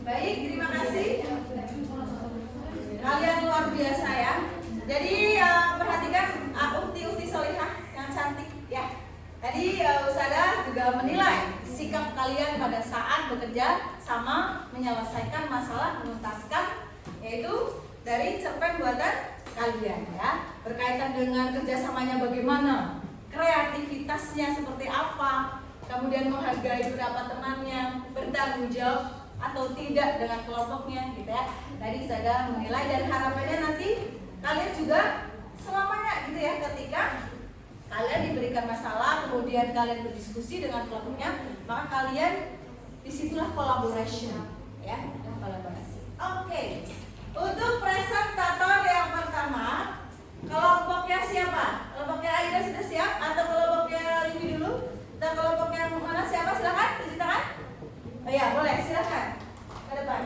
Baik, terima kasih. Kalian luar biasa ya. Jadi perhatikan Uti Solihah yang cantik ya. Tadi Ustazah juga menilai sikap kalian pada saat bekerja sama menyelesaikan masalah, menuntaskan, yaitu dari cerpen buatan kalian ya. Berkaitan dengan kerjasamanya bagaimana, kreativitasnya seperti apa, kemudian menghargai pendapat temannya, bertanggung jawab atau tidak dengan kelompoknya gitu ya. Tadi saya menilai dan harapannya nanti kalian juga selamanya gitu ya, ketika kalian diberikan masalah kemudian kalian berdiskusi dengan kelompoknya, maka kalian disitulah collaboration ya, kolaborasi. Oke. Untuk presentator yang pertama, kelompoknya siapa? Kelompoknya Aida sudah siap atau kelompoknya Livi dulu? Dan kelompoknya mana siapa? Silakan cuci tangan. Oh ya, boleh, silakan ke depan.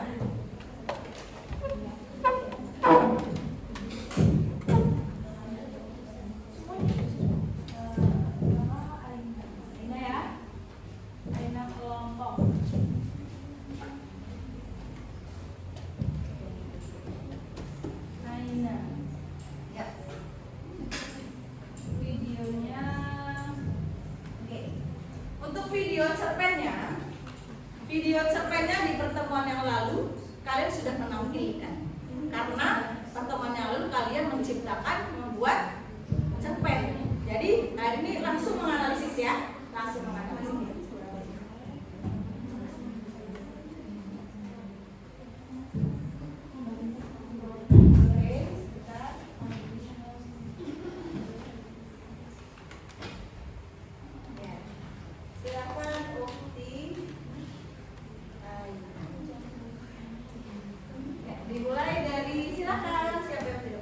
Aina ya, Aina kelompok. Aina. Ya. Videonya. Oke. Untuk video cerpennya. Video cerpennya di pertemuan yang lalu kalian sudah menampilkan, karena pertemuan yang lalu kalian menciptakan, membuat cerpen. Jadi hari ini langsung menganalisis ya, langsung menganalisis. Dimulai dari silakan siapa yang video.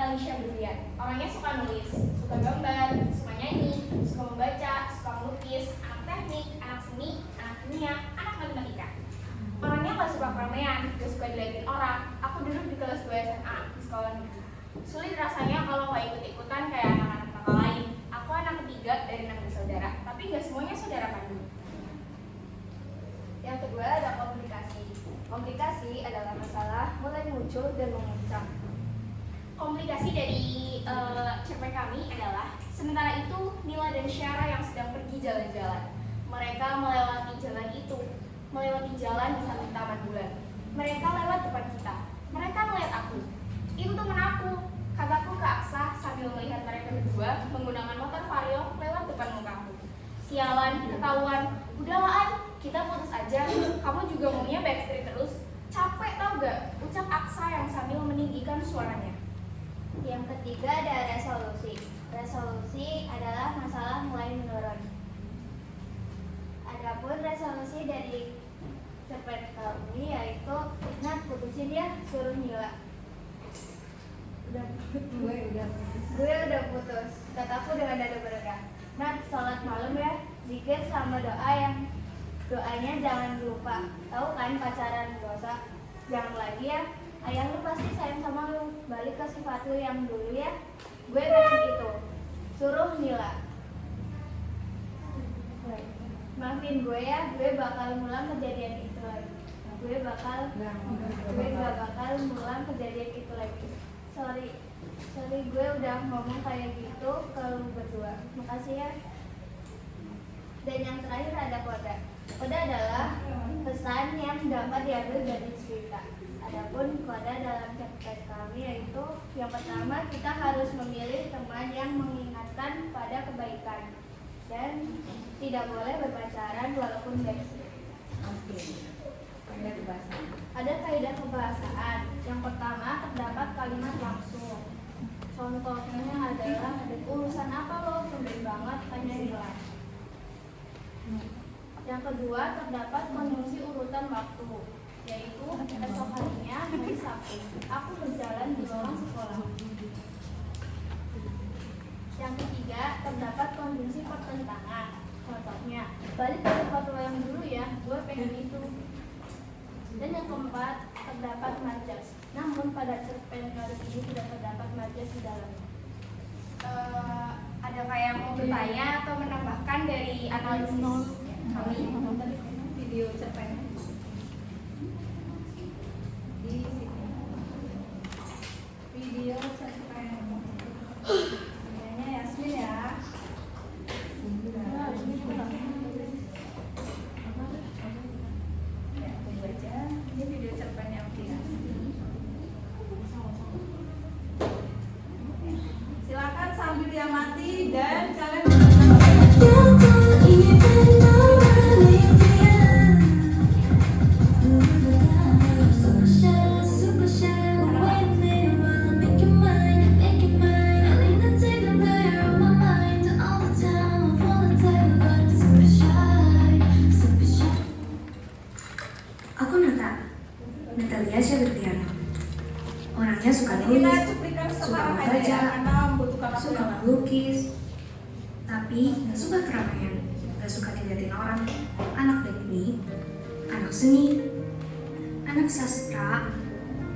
Alicia Brian. Orangnya suka nulis, suka gambar, suka nyanyi, suka membaca, suka melukis, anak teknik, anak seni, anak kimia, anak matematika. Orangnya gak suka keramaian, gak suka dilihatin orang. Aku duduk di kelas 2 SMA di sekolah negeri. Sulit rasanya kalau gak ikut-ikutan kayak anak-anak kakak lain. Aku anak ketiga dari 6 bersaudara, tapi gak semuanya saudara kandung. Yang kedua ada komplikasi. Komplikasi adalah masalah mulai muncul dan memuncak. Komplikasi dari cerpen kami adalah sementara itu Nila dan Syara yang sedang pergi jalan-jalan. Mereka melewati jalan itu, melewati jalan di samping taman bulan. Mereka lewat depan kita. Mereka melihat aku. Itu teman aku, kataku ke Aksa sambil melihat mereka berdua menggunakan motor Vario lewat depan mukaku. Sialan, ketahuan, udahlah An, kita putus aja. Kamu juga maunya backstreet terus. Capek tau gak? Ucap Aksa yang sambil meninggikan suaranya. Yang ketiga ada resolusi. Resolusi adalah masalah mulai menurun. Adapun resolusi dari cerpen kami yaitu Nat putusin ya, suruh Nila. Gue udah putus. Kataku dengan dada bergerak. Nat sholat malam ya, zikir sama doanya jangan lupa. Tahu kan pacaran dosa? Jangan lagi ya. Ayah lu pasti sayang sama lu. Balik ke sifat lu yang dulu ya. Gue bilang gitu. Suruh Nila. Maafin gue ya, gue bakal ngulang kejadian itu lagi. Gue gak bakal ngulang kejadian itu lagi. Sorry gue udah ngomong kayak gitu ke lu berdua. Makasih ya. Dan yang terakhir ada kode. Kode adalah pesan yang dapat diambil dari cerita. Adapun kode dalam cerpen kami yaitu yang pertama, kita harus memilih teman yang mengingatkan pada kebaikan dan tidak boleh berpacaran walaupun backstreet. Ada kaidah kebahasaan. Yang pertama, terdapat kalimat langsung. Contohnya adalah urusan apa lo, tumben banget, tanya Nila. Yang kedua, terdapat konjungsi urutan waktu, yaitu esok harinya hari Sabtu. Aku berjalan di lorong sekolah. Yang ketiga, terdapat konjungsi pertentangan. Contohnya, balik ke tempat lo yang dulu ya, gue pengen itu. Dan yang keempat, terdapat majas. Namun pada cerpen kali ini tidak terdapat majas di dalamnya. Ada kayak mau bertanya atau menambahkan dari analisis kami video cerpen di sini. Video cerpen. Videonya Yasmin ya. Ini video cerpen yang silakan sambil diamati dan kalian Natalia Syagetiano. Orangnya suka kita nulis, cuplikan suka sekarang aja membaca, ya, karena membutuhkan waktu suka yang melukis, tapi gak suka keramaian, gak suka dilihatin orang. Anak teknik, anak seni, anak sastra,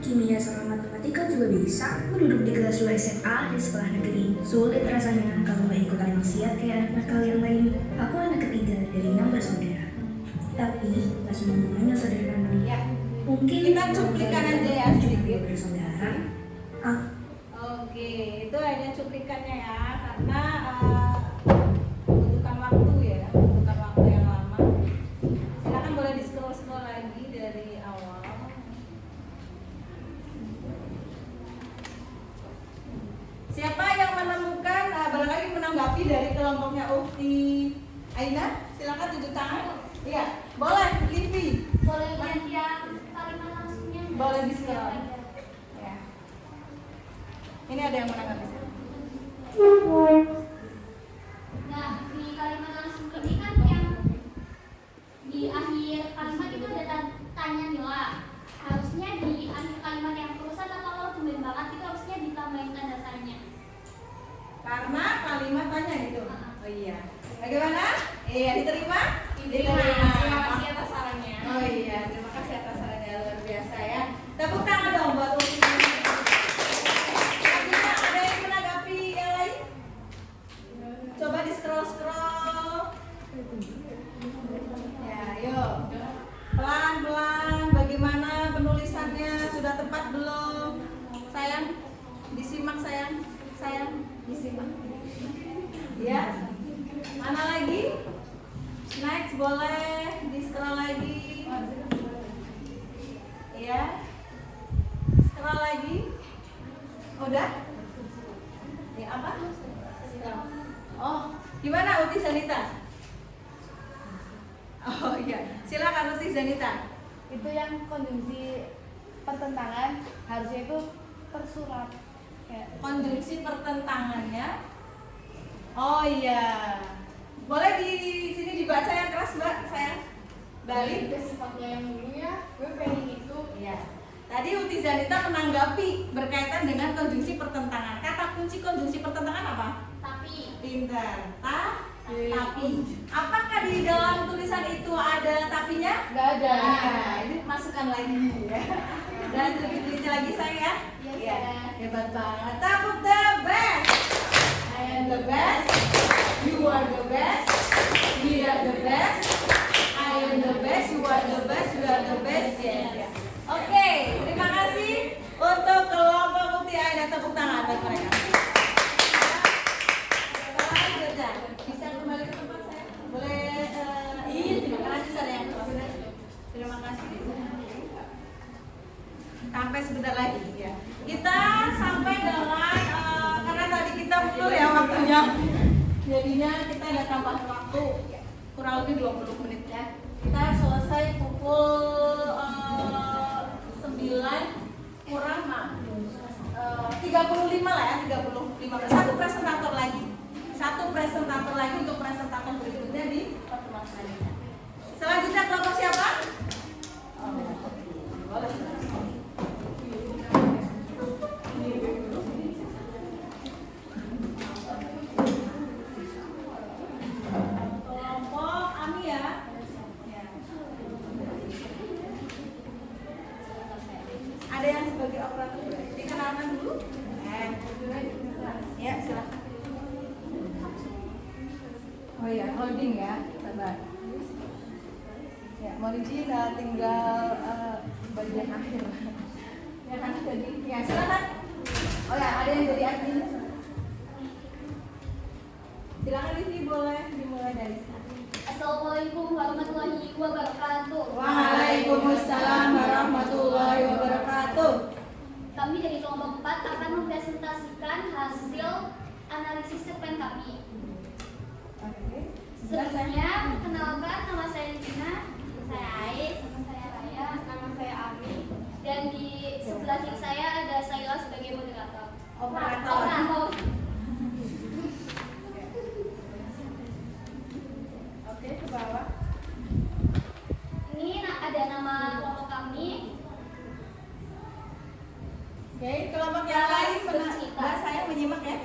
kimia sama matematika juga bisa. Aku duduk di kelas 2 SMA di sekolah negeri. Sulit rasanya kalau gak ikutan maksiat kayak anak kalian lain. Aku anak ketiga dari 6 bersaudara. Tapi gak semuanya saudara kandung. ya. Mungkin Kita cuplikan aja ya sedikit. bersaudara. Oke, itu hanya cuplikannya ya, karena membutuhkan waktu ya, membutuhkan waktu yang lama. Silakan boleh di scroll lagi dari awal. Siapa yang menemukan, barangkali menanggapi dari kelompoknya Ukti Aina? Silakan tunjuk tangan. Iya, boleh, Livi. boleh lihat yang kalimat langsungnya. Boleh di scroll. Ya. Ini ada yang menanggapi. Nah, di kalimat langsung ini kan yang di akhir kalimat itu ada tanya Nila. Harusnya di akhir kalimat yang terusan atau lo tumben banget itu harusnya ditambahin tanda tanya. Iya. Bagaimana? Iya, diterima? Diterima. Terima kasih atas sarannya. Oh iya, terima kasih atas sarannya, luar biasa ya. Tepuk tangan dong buat Uti. Selanjutnya ada yang menanggapi yang lain? Coba di scroll. Ya, yuk. Pelan-pelan, bagaimana penulisannya? Sudah tepat belum? Sayang, disimak sayang. Sayang, disimak. Ya. Mana lagi? Next boleh di scroll lagi. Ya. Scroll lagi. Udah? Ya apa? Oh, gimana Uti Zanita? Oh iya, silakan Uti Zanita. Itu yang konjungsi pertentangan harusnya itu tersurat kayak Konjungsi pertentangannya. Oh iya. Boleh di sini dibaca yang keras, Mbak, sayang. Balik. Ke sifatnya yang dulu ya, gue pengen itu. Iya. Tadi Uti Zanita menanggapi berkaitan dengan konjungsi pertentangan. Kata kunci konjungsi pertentangan apa? Tapi Pintar. Tapi. Apakah di dalam tulisan itu ada tapinya? nggak ada. Nah, ini masukkan lagi ya. Dan lebih teliti lagi saya. Iya, sayang. Hebat banget. Tepuk the best. I am the best. You are the best. We are the best. I am the best. You are the best. We are the best. Yes. Oke, terima kasih untuk kelompok Uti Aida, tepuk tangan buat mereka. Selanjutnya, bisa kembali ke tempat saya? Boleh? Iya, terima kasih ada yang kelas. Terima kasih. Sampai sebentar lagi ya. Kita sampai dengan karena tadi kita full ya waktunya. Jadinya kita ada tambah waktu kurang lebih 20 menit ya. Kita selesai pukul 9 kurang 35 lah ya, 35. Satu presentator lagi. Untuk presentator berikutnya di pertemuan selanjutnya. Selanjutnya kelompok siapa? Boleh. Kelompok Ami ya. Ada yang sebagai operator, dikenalkan dulu. Ya, silakan. Oh iya, holding ya, sabar. Ya, mau izin tinggal bagian akhir. Ya kan jadi, ya silakan. Oh ya, ada yang jadi admin. Silakan Livi, boleh dimulai dari sana. Assalamualaikum warahmatullahi wabarakatuh. Waalaikumsalam warahmatullahi wabarakatuh. Kami dari kelompok 4 akan mempresentasikan hasil analisis cerpen kami. Sebelumnya, perkenalkan, nama saya Lina, saya Ais, nama saya Raya, nama saya Ami, dan di sebelah kiri saya ada Saila sebagai moderator. Operator. Oke, ke bawah. Ini ada nama kelompok kami. Oke, kelompok yang lain Bercerita. saya menyimak ya.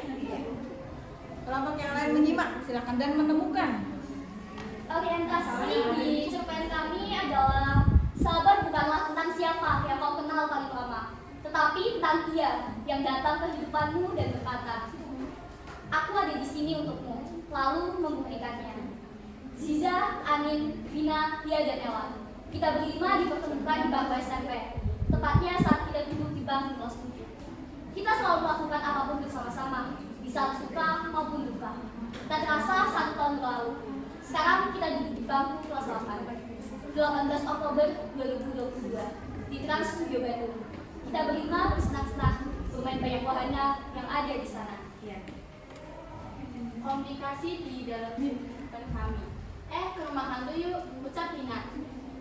Kelompok yang lain menyimak, silakan dan menemukan. Orientasi di cerpen kami adalah sahabat bukanlah tentang siapa yang kau kenal paling lama, tetapi tentang dia yang datang ke hidupanmu dan berkata, aku ada di sini untukmu, lalu membuktikannya. Ziza, Anin, Vina, Lia, dan Ella. Kita berlima dipertemukan di bangku SMP, tepatnya saat kita duduk di bangku kelas 7. Kita selalu melakukan apapun bersama-sama, bisa suka maupun duka. Tak terasa 1 tahun berlalu. Sekarang kita duduk di bangku kelas 8. 18 Oktober 2022 di Trans Studio Bandung. Kita berlima bersenang-senang bermain banyak wahana yang ada di sana. Komunikasi di dalam cerpen kami. Ke rumah hantu yuk, ucap Lina.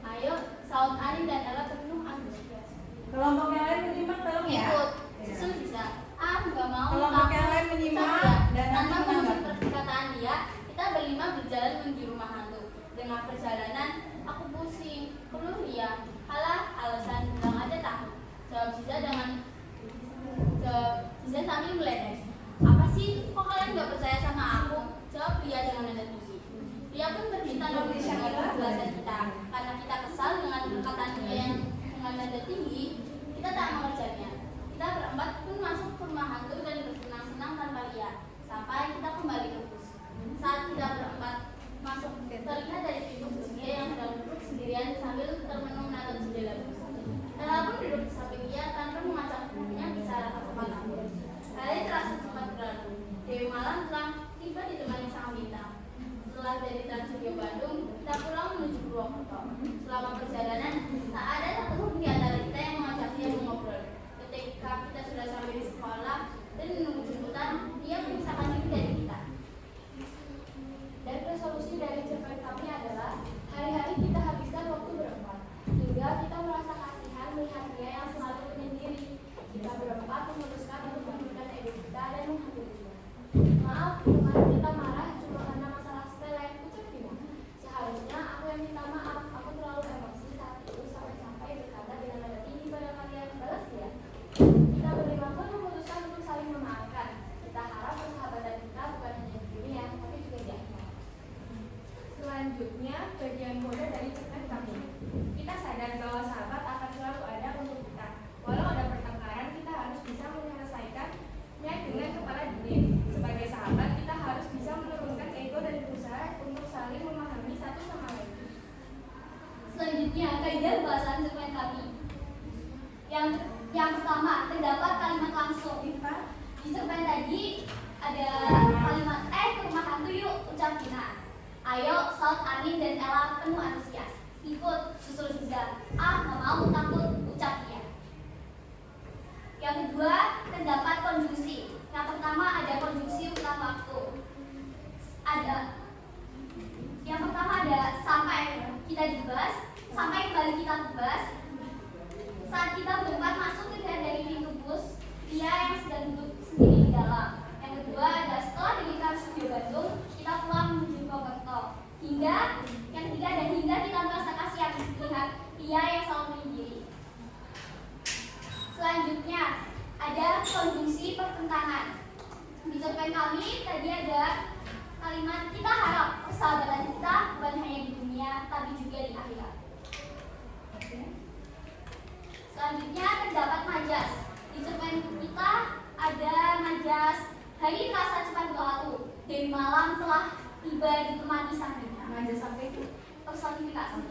Ayo, saut Arin dan Ella penuh antusias. Kelompok yang lain menyimak tolong ya. Ikut, susul bisa. Nggak mau. Kelompok yang lain menyimak dan tanpa nanti mengusir menanggapi. perkataan dia, kita berlima berjalan menuju rumah hantu. Dengan perjalanan, aku pusing. Perlu Lia. Halah, alasan bilang aja takut. Jawab Ziza sambil meledes. Apa sih? Kok kalian nggak percaya sama aku? Jawab Lia dengan nada tinggi. Lia pun berminta dengan penjelasan kita. Karena kita kesal dengan perkataan Lia yang dengan nada tinggi, kita tak mengerjakannya. Kita berempat pun masuk ke rumah hantu dan bersenang-senang tanpa Lia, sampai kita kembali ke bus. Saat kita berempat masuk, terlihat dari pintu bus Lia yang sedang duduk sendirian sambil termenung menatap jendela bus. Ella pun duduk di samping Lia tanpa mengacak bukunya bicara ke kepala. Hari terasa cepat berlalu. Dewi Malam telah tiba ditemani sang bintang. Setelah dari Trans Studio Bandung, kita pulang menuju Purwokerto. Selama perjalanan, tak ada satupun di antara kita yang mengajak dia mengobrol. Ketika kita sudah sampai di sekolah dan menunggu jemputan, dia memisahkan diri dari kita. Dan resolusi dari cerpen kami adalah hari-hari kita habiskan waktu berempat, hingga kita merasa kasihan melihat dia yang selalu menyendiri. Kita berempat memutuskan untuk memberikan ide kita dan menghakimi dia. Maaf, kemarin kita marah cuma karena masalah sepele, ucap Vina. Seharusnya aku yang minta maaf, aku terlalu emosi saat itu sampai berkata dengan nada tinggi pada kalian, balas dia. Kita berlima pun memutuskan untuk saling memaafkan. Kita harap persahabatan kita bukan hanya di dunia, tapi juga di akhirat. Selanjutnya, bagian kode dari cerpen kami. Kita sadar bahwa sahabat akan selalu ada untuk kita. Walau ada pertengkaran, kita harus bisa menyelesaikannya dengan kepala dingin. Sebagai sahabat, kita harus bisa menurunkan ego dan berusaha untuk saling memahami satu sama lain. Selanjutnya, kaidah bahasan cerpen kami. Yang pertama, terdapat kalimat langsung. Di cerpen tadi ada kalimat ke rumah hantu yuk, ucap Vina. Ayo, Saud, Amin, dan Ella penuh antusias. Ikut, susul Ziza. Nggak mau, takut, ucap dia. Yang kedua, terdapat konjungsi. Yang pertama ada konjungsi ulang waktu. Yang pertama ada sampai kita di bus, sampai kembali kita ke bus. Saat kita berempat masuk ke dari pintu bus, dia yang sedang duduk sendiri di dalam. Yang kedua ada setelah dari Trans Studio Bandung, kita pulang menuju Purwokerto. Yang ketiga ada hingga kita merasa kasihan melihat dia yang selalu menyendiri. Selanjutnya ada konjungsi pertentangan. Di cerpen kami tadi ada kalimat kita harap persahabatan kita bukan hanya di dunia tapi juga di akhirat. Selanjutnya terdapat majas. Di cerpen kita ada majas hari terasa cepat berlalu. Dewi Malam telah tiba ditemani sang bintang. Majas sampai itu personifikasi.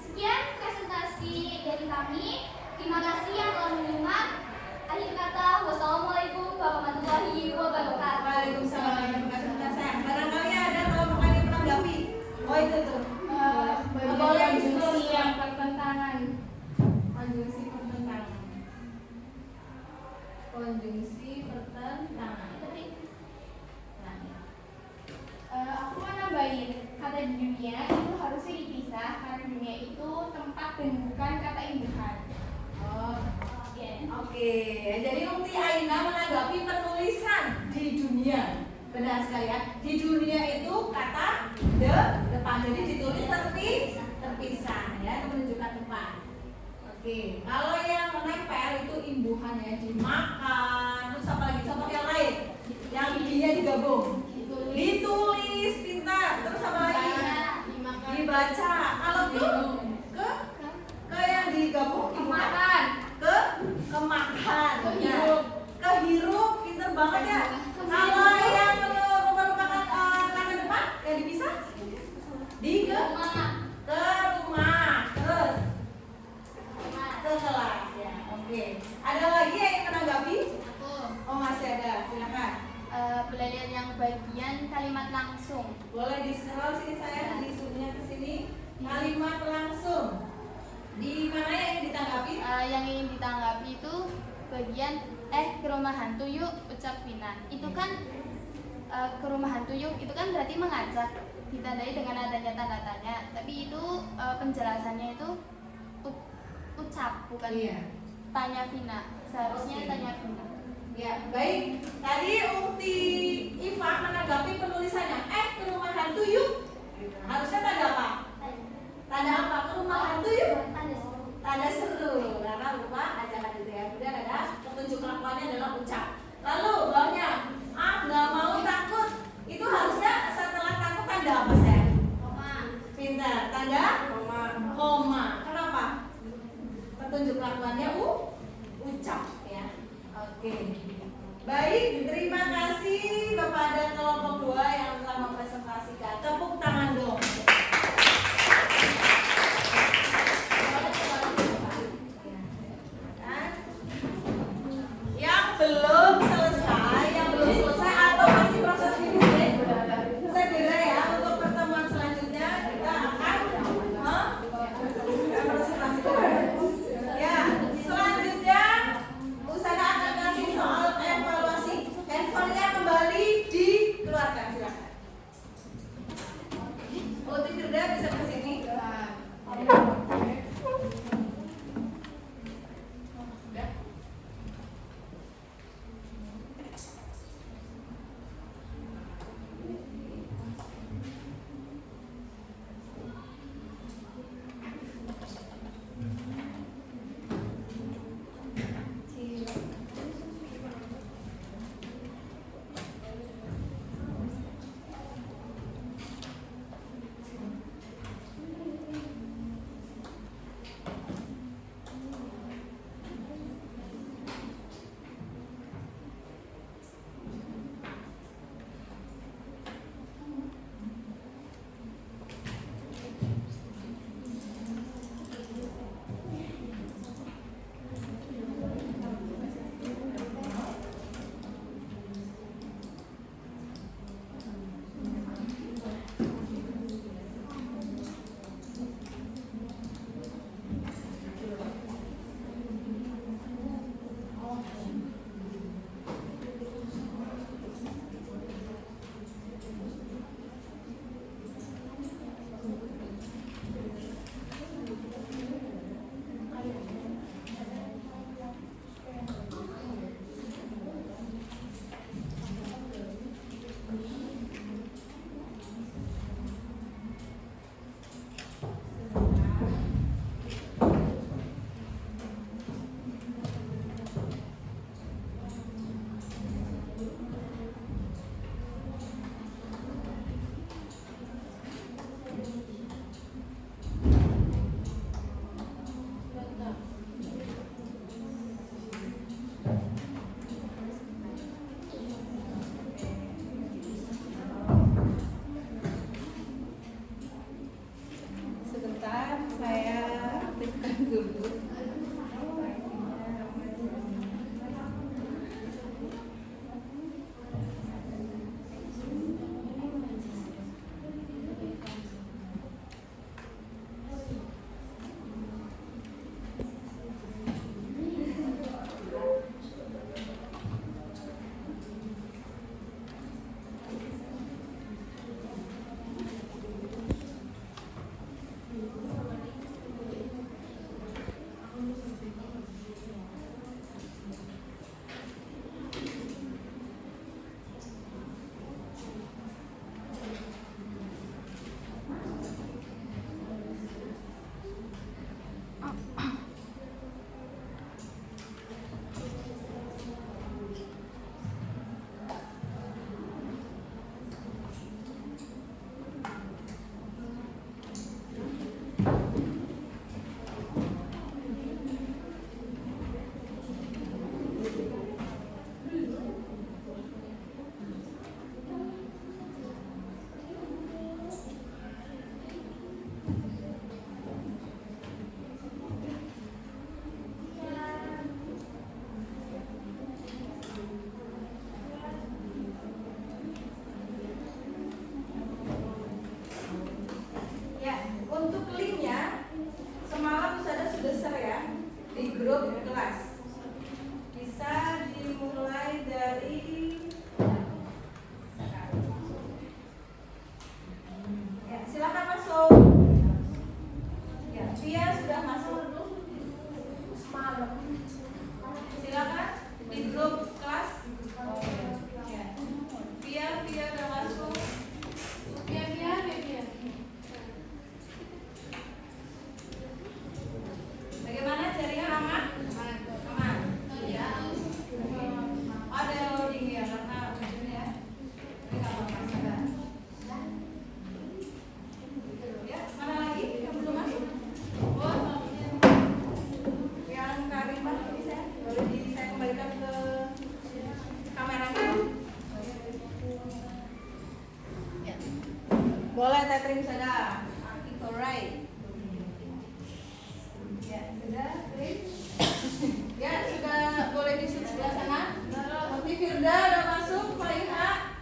Sekian presentasi dari kami. Terima kasih yang telah menyimak. Akhir kata, wassalamualaikum warahmatullahi wabarakatuh. Waalaikumsalam warahmatullahi wabarakatuh. Barangkali ada kelompok yang menanggapi. Oh itu tuh. Boleh diskusi yang pertentangan. Konjungsi pertentangan. Konjungsi pertentangan. Aku mau nambahin kata di dunia itu harusnya dipisah karena dunia itu tempat dan bukan kata imbuhan. Oke. Jadi Ukti Aina menanggapi penulisan di dunia. Benar sekali ya. Di dunia itu kata depan. Jadi ditulis terpisah ya, itu menunjukkan tempat. Oke. Kalau yang menempel itu imbuhan ya, dimakan. Terus apa lagi? Contoh yang lain. Yang dia digabung. Ditulis pintar. Terus apa lagi? Dibaca. Kalau tuh ke yang digabung Kemakan. kemakan. Kehirup. Pintar banget ya. Kalau yang merupakan kata depan yang dipisah ke rumah. Terus ke kelas ya. Oke. Ada lagi yang menanggapi? Oh masih ada. Silakan. Boleh lihat yang bagian kalimat langsung. Boleh di scroll sini saya di zoomnya ke sini. Kalimat langsung. Di mana yang ditanggapi? Yang ingin ditanggapi itu bagian ke rumah hantu yuk, ucap Vina. Itu kan ke rumah hantu yuk, itu kan berarti mengajak, ditandai dengan adanya tanda tanya. Tapi itu penjelasannya itu ucap, bukan tanya Vina. Seharusnya tanya Vina. Ya, baik. Tadi Ukti Iva menanggapi penulisannya. Ke rumah hantu yuk. Harusnya tanda apa? Tanda apa? Ke rumah hantu yuk. Tanda seru. Karena lupa ajakan itu ya. Kemudian ada petunjuk kelakuannya adalah ucap. Lalu bawahnya ucap ya. Oke. Baik, terima kasih kepada kelompok 2 yang telah mempresentasikan. Tepuk tangan dong. Yang belum selesai atau masih proses finish, segera ya untuk pertemuan selanjutnya kita akan presentasikan. Ya, selanjutnya Usada akan kasih soal evaluasi. Handphonenya kembali dikeluarkan, silakan. Catherine sudah. Alright. Ya, sudah, Chris. Ya, sudah boleh di sebelah sana. Nanti Firda udah masuk, Faiha.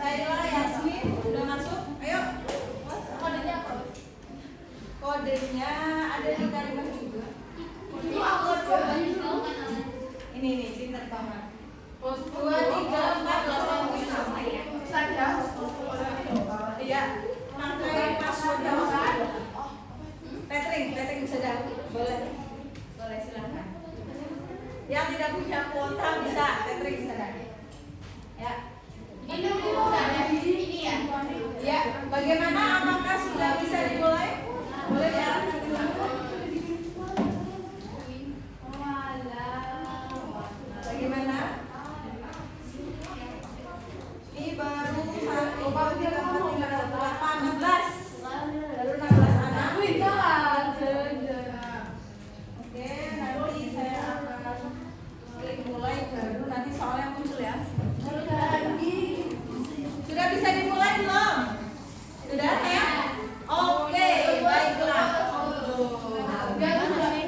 Saila, Yasmin udah masuk. Ayo. Kodenya apa? Kodenya ada di Karimah juga. Itu aku coba. Ini nih, pintar banget. 2, 3, 4, 8, 9. Iya, pakai password jawaban. Catherine bisa dah. Boleh silakan. Yang tidak punya kuota bisa, Catherine bisa dah. Ya. Ini ya. Ya, bagaimana? Apakah sudah bisa dimulai? Boleh diarahkan ke sana. Bagaimana? Ini baru 1, 2, 3, 4, 5, 8, 16. Baru 16 anak. Oke, nanti saya akan klik mulai baru nanti soalnya muncul ya. Sudah bisa dimulai belum? Sudah ya? Oke, baiklah.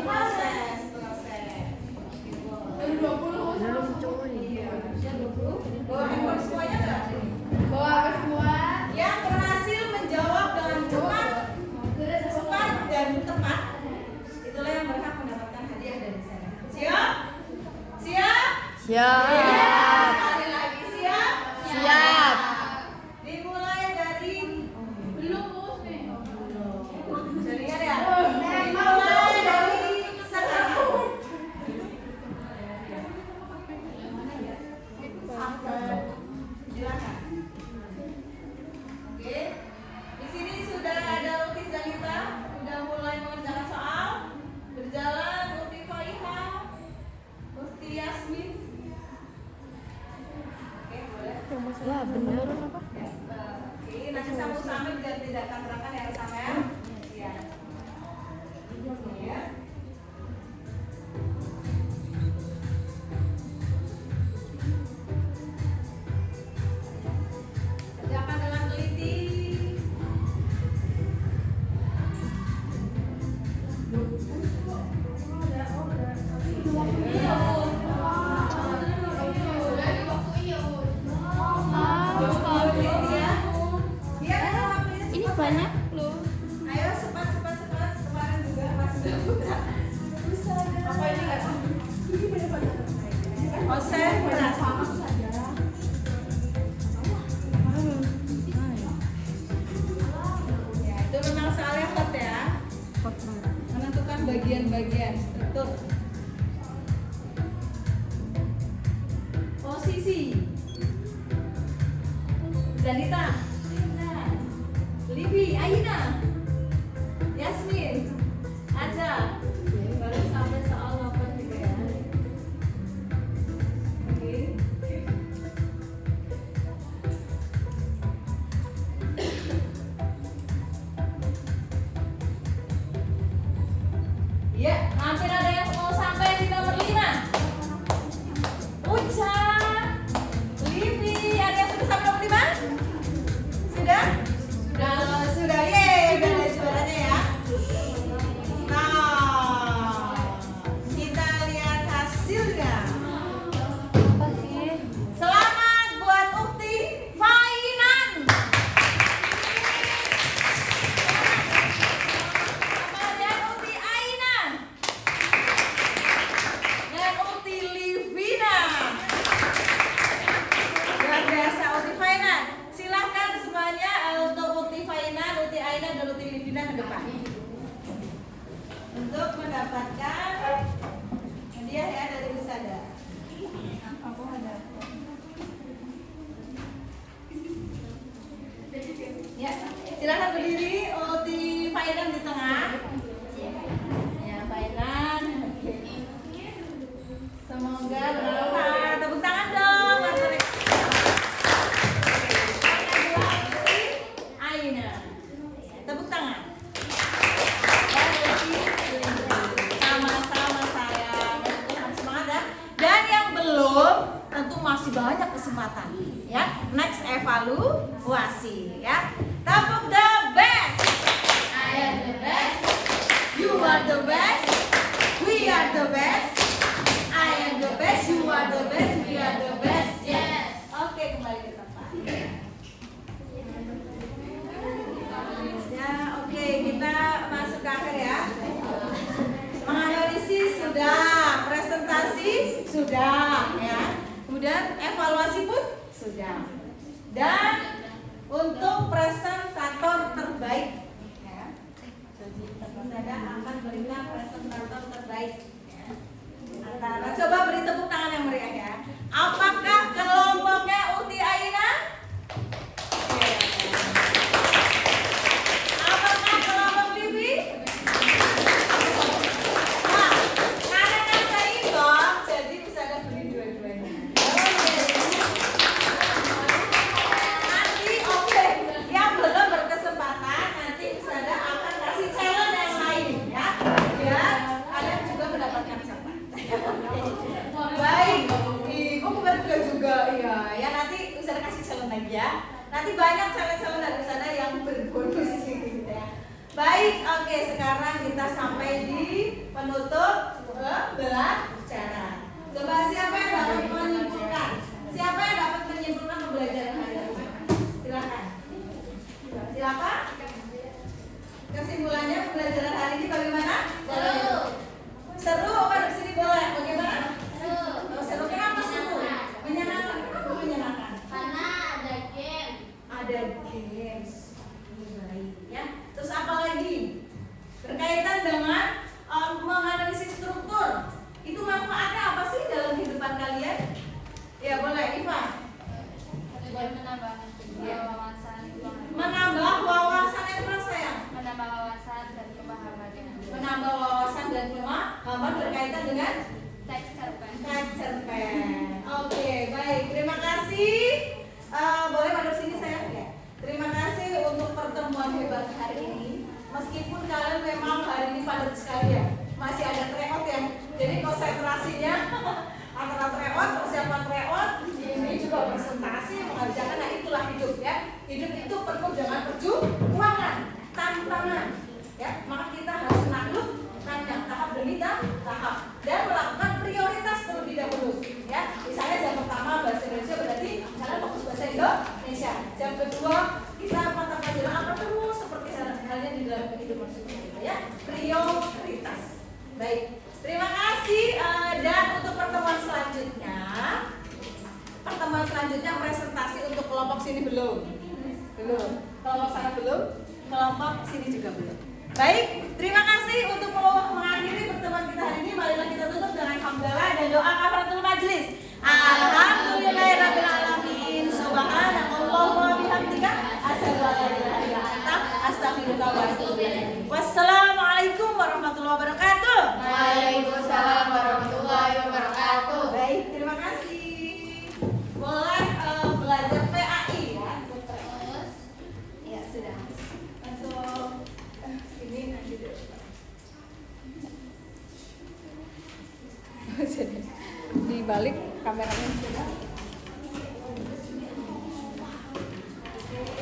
Proses. Iya, bisa 20. Bawa handphone semuanya enggak? Yang berhasil menjawab dengan cepat dan tepat, itulah yang berhak mendapatkan hadiah dari saya. Siap? Siap? Siap. Sekali lagi siap? Siap. Dimulai dari jaringan ya? Dimulai dari sekarang. Silakan. Oke. Di sini sudah ada Lutis dan Nita, sudah mulai mengerjakan soal. Berjalan Uti Faiha, Uti Yasmin. Oke, boleh. Wah, bener apa? Ya, oke, nanti sama-sama biar tidak tabrakan ya sama ya. Iya. Ya. Kerjakan dengan teliti. Ini banyak loh. Ayo cepat. Kemarin juga masih dapat. Apa ini nggak? Osen beras. Ya, itu memang soalnya hot ya. Menentukan bagian-bagian struktur. Posisi. Zanita. Livi, Aina, Yasmin, Aza. Baru sampai soal nomor 3 ya. Oke. Ya, hampir ada yang mau sampai di nomor 5. Uca, Livi, ada yang sudah sampai nomor 5? Sudah? Sudah, yeay, udah ada juaranya ya. Nah, kita lihat hasilnya. Selamat buat Ukti Fainan. Kemudian Ukti Aina dan Ukti Livina. Luar biasa Ukti Fainan. Silahkan semuanya untuk Ukti Fainan, Ukti Aina, dan Ukti Livina ke depan untuk mendapatkan hadiah ya dari Usada. Ya, silahkan berdiri. Ukti Fainan di tengah. Ya, Fainan. Semoga bermanfaat. Tepuk tangan dong. Aina. Tepuk tangan. Sama-sama sayang. Tuhan semangat. best. We are the best. I am the best. You are the best. We are the best. Yes. Oke, kembali ke tempat. Ya, oke, kita masuk ke akhir ya. Menganalisis sudah, presentasi sudah, ya. Kemudian evaluasi pun sudah. Dan untuk presentator terbaik, ya. Jadi saya akan berikan presentator terbaik. Ya. Antara, coba beri tepuk tangan yang meriah ya. Apakah kelompoknya Uti Aina? Apakah kelompok Vivi? Nah, karena saya imbang, jadi bisa ada beli dua-duanya. Nanti oke, yang belum berkesempatan nanti bisa ada akan kasih challenge yang lain ya. Biar kalian juga mendapatkan kesempatan. Baik, kok kemarin juga iya. Ya nanti Ustazah kasih challenge lagi ya. Nanti banyak challenge-challenge dari Ustazah yang berbonus gitu ya. Baik, oke, sekarang kita sampai di penutup pembelajaran. Coba siapa yang dapat menyimpulkan? Siapa yang dapat menyimpulkan pembelajaran hari ini? Silakan. Silakan. Kesimpulannya pembelajaran hari ini bagaimana? Seru. Seru apa di sini boleh? Bagaimana? Seru. Oh, seru kenapa seru? Menyenangkan. Kenapa menyenangkan? Karena ada game. Ada games. Baik ya. Terus apa lagi? Berkaitan dengan menganalisis struktur. Itu manfaatnya apa sih dalam kehidupan kalian? Ya boleh, Iva. Buat menambah wawasan. Menambah wawasan yang mana sayang? Menambah wawasan dan pemahaman. Menambah wawasan dan pemahaman berkaitan dengan Teks cerpen. cerpen. Oke, baik. Terima kasih. Boleh madep sini sayang ya. Terima kasih untuk pertemuan hebat hari ini. Meskipun kalian memang hari ini padat sekali ya, masih ada tryout ya. Jadi konsentrasinya antara tryout, persiapan tryout, ini juga presentasi mengerjakan. Nah itulah hidup ya. Hidup itu penuh dengan perjuangan, tantangan. Ya, maka kita harus menakluk tahap demi tahap dan melakukan prioritas terlebih dahulu. Ya, misalnya jam pertama bahasa Indonesia berarti kalian fokus bahasa Indonesia. Jam kedua kita mata pelajaran apa terus seperti halnya di dalam kehidupan kita ya. Prioritas. Baik, terima kasih dan untuk pertemuan selanjutnya presentasi untuk kelompok sini belum. Kelompok sana belum, kelompok sini juga belum. Baik, terima kasih untuk mengakhiri pertemuan kita hari ini. Marilah kita tutup dengan hamdalah dan doa kafaratul majlis. Alhamdulillahirabbil alamin. Subhanallah wa bihamdika asyhadu an la ilaha illa anta astaghfiruka wa atubu ilaik. Wassalamualaikum warahmatullahi wabarakatuh. Waalaikumsalam warahmatullahi wabarakatuh. Baik, terima kasih. Boleh belajar PAI ya. Terus Ya sudah. Untuk ini nanti dulu. Jadi di balik kameranya sudah.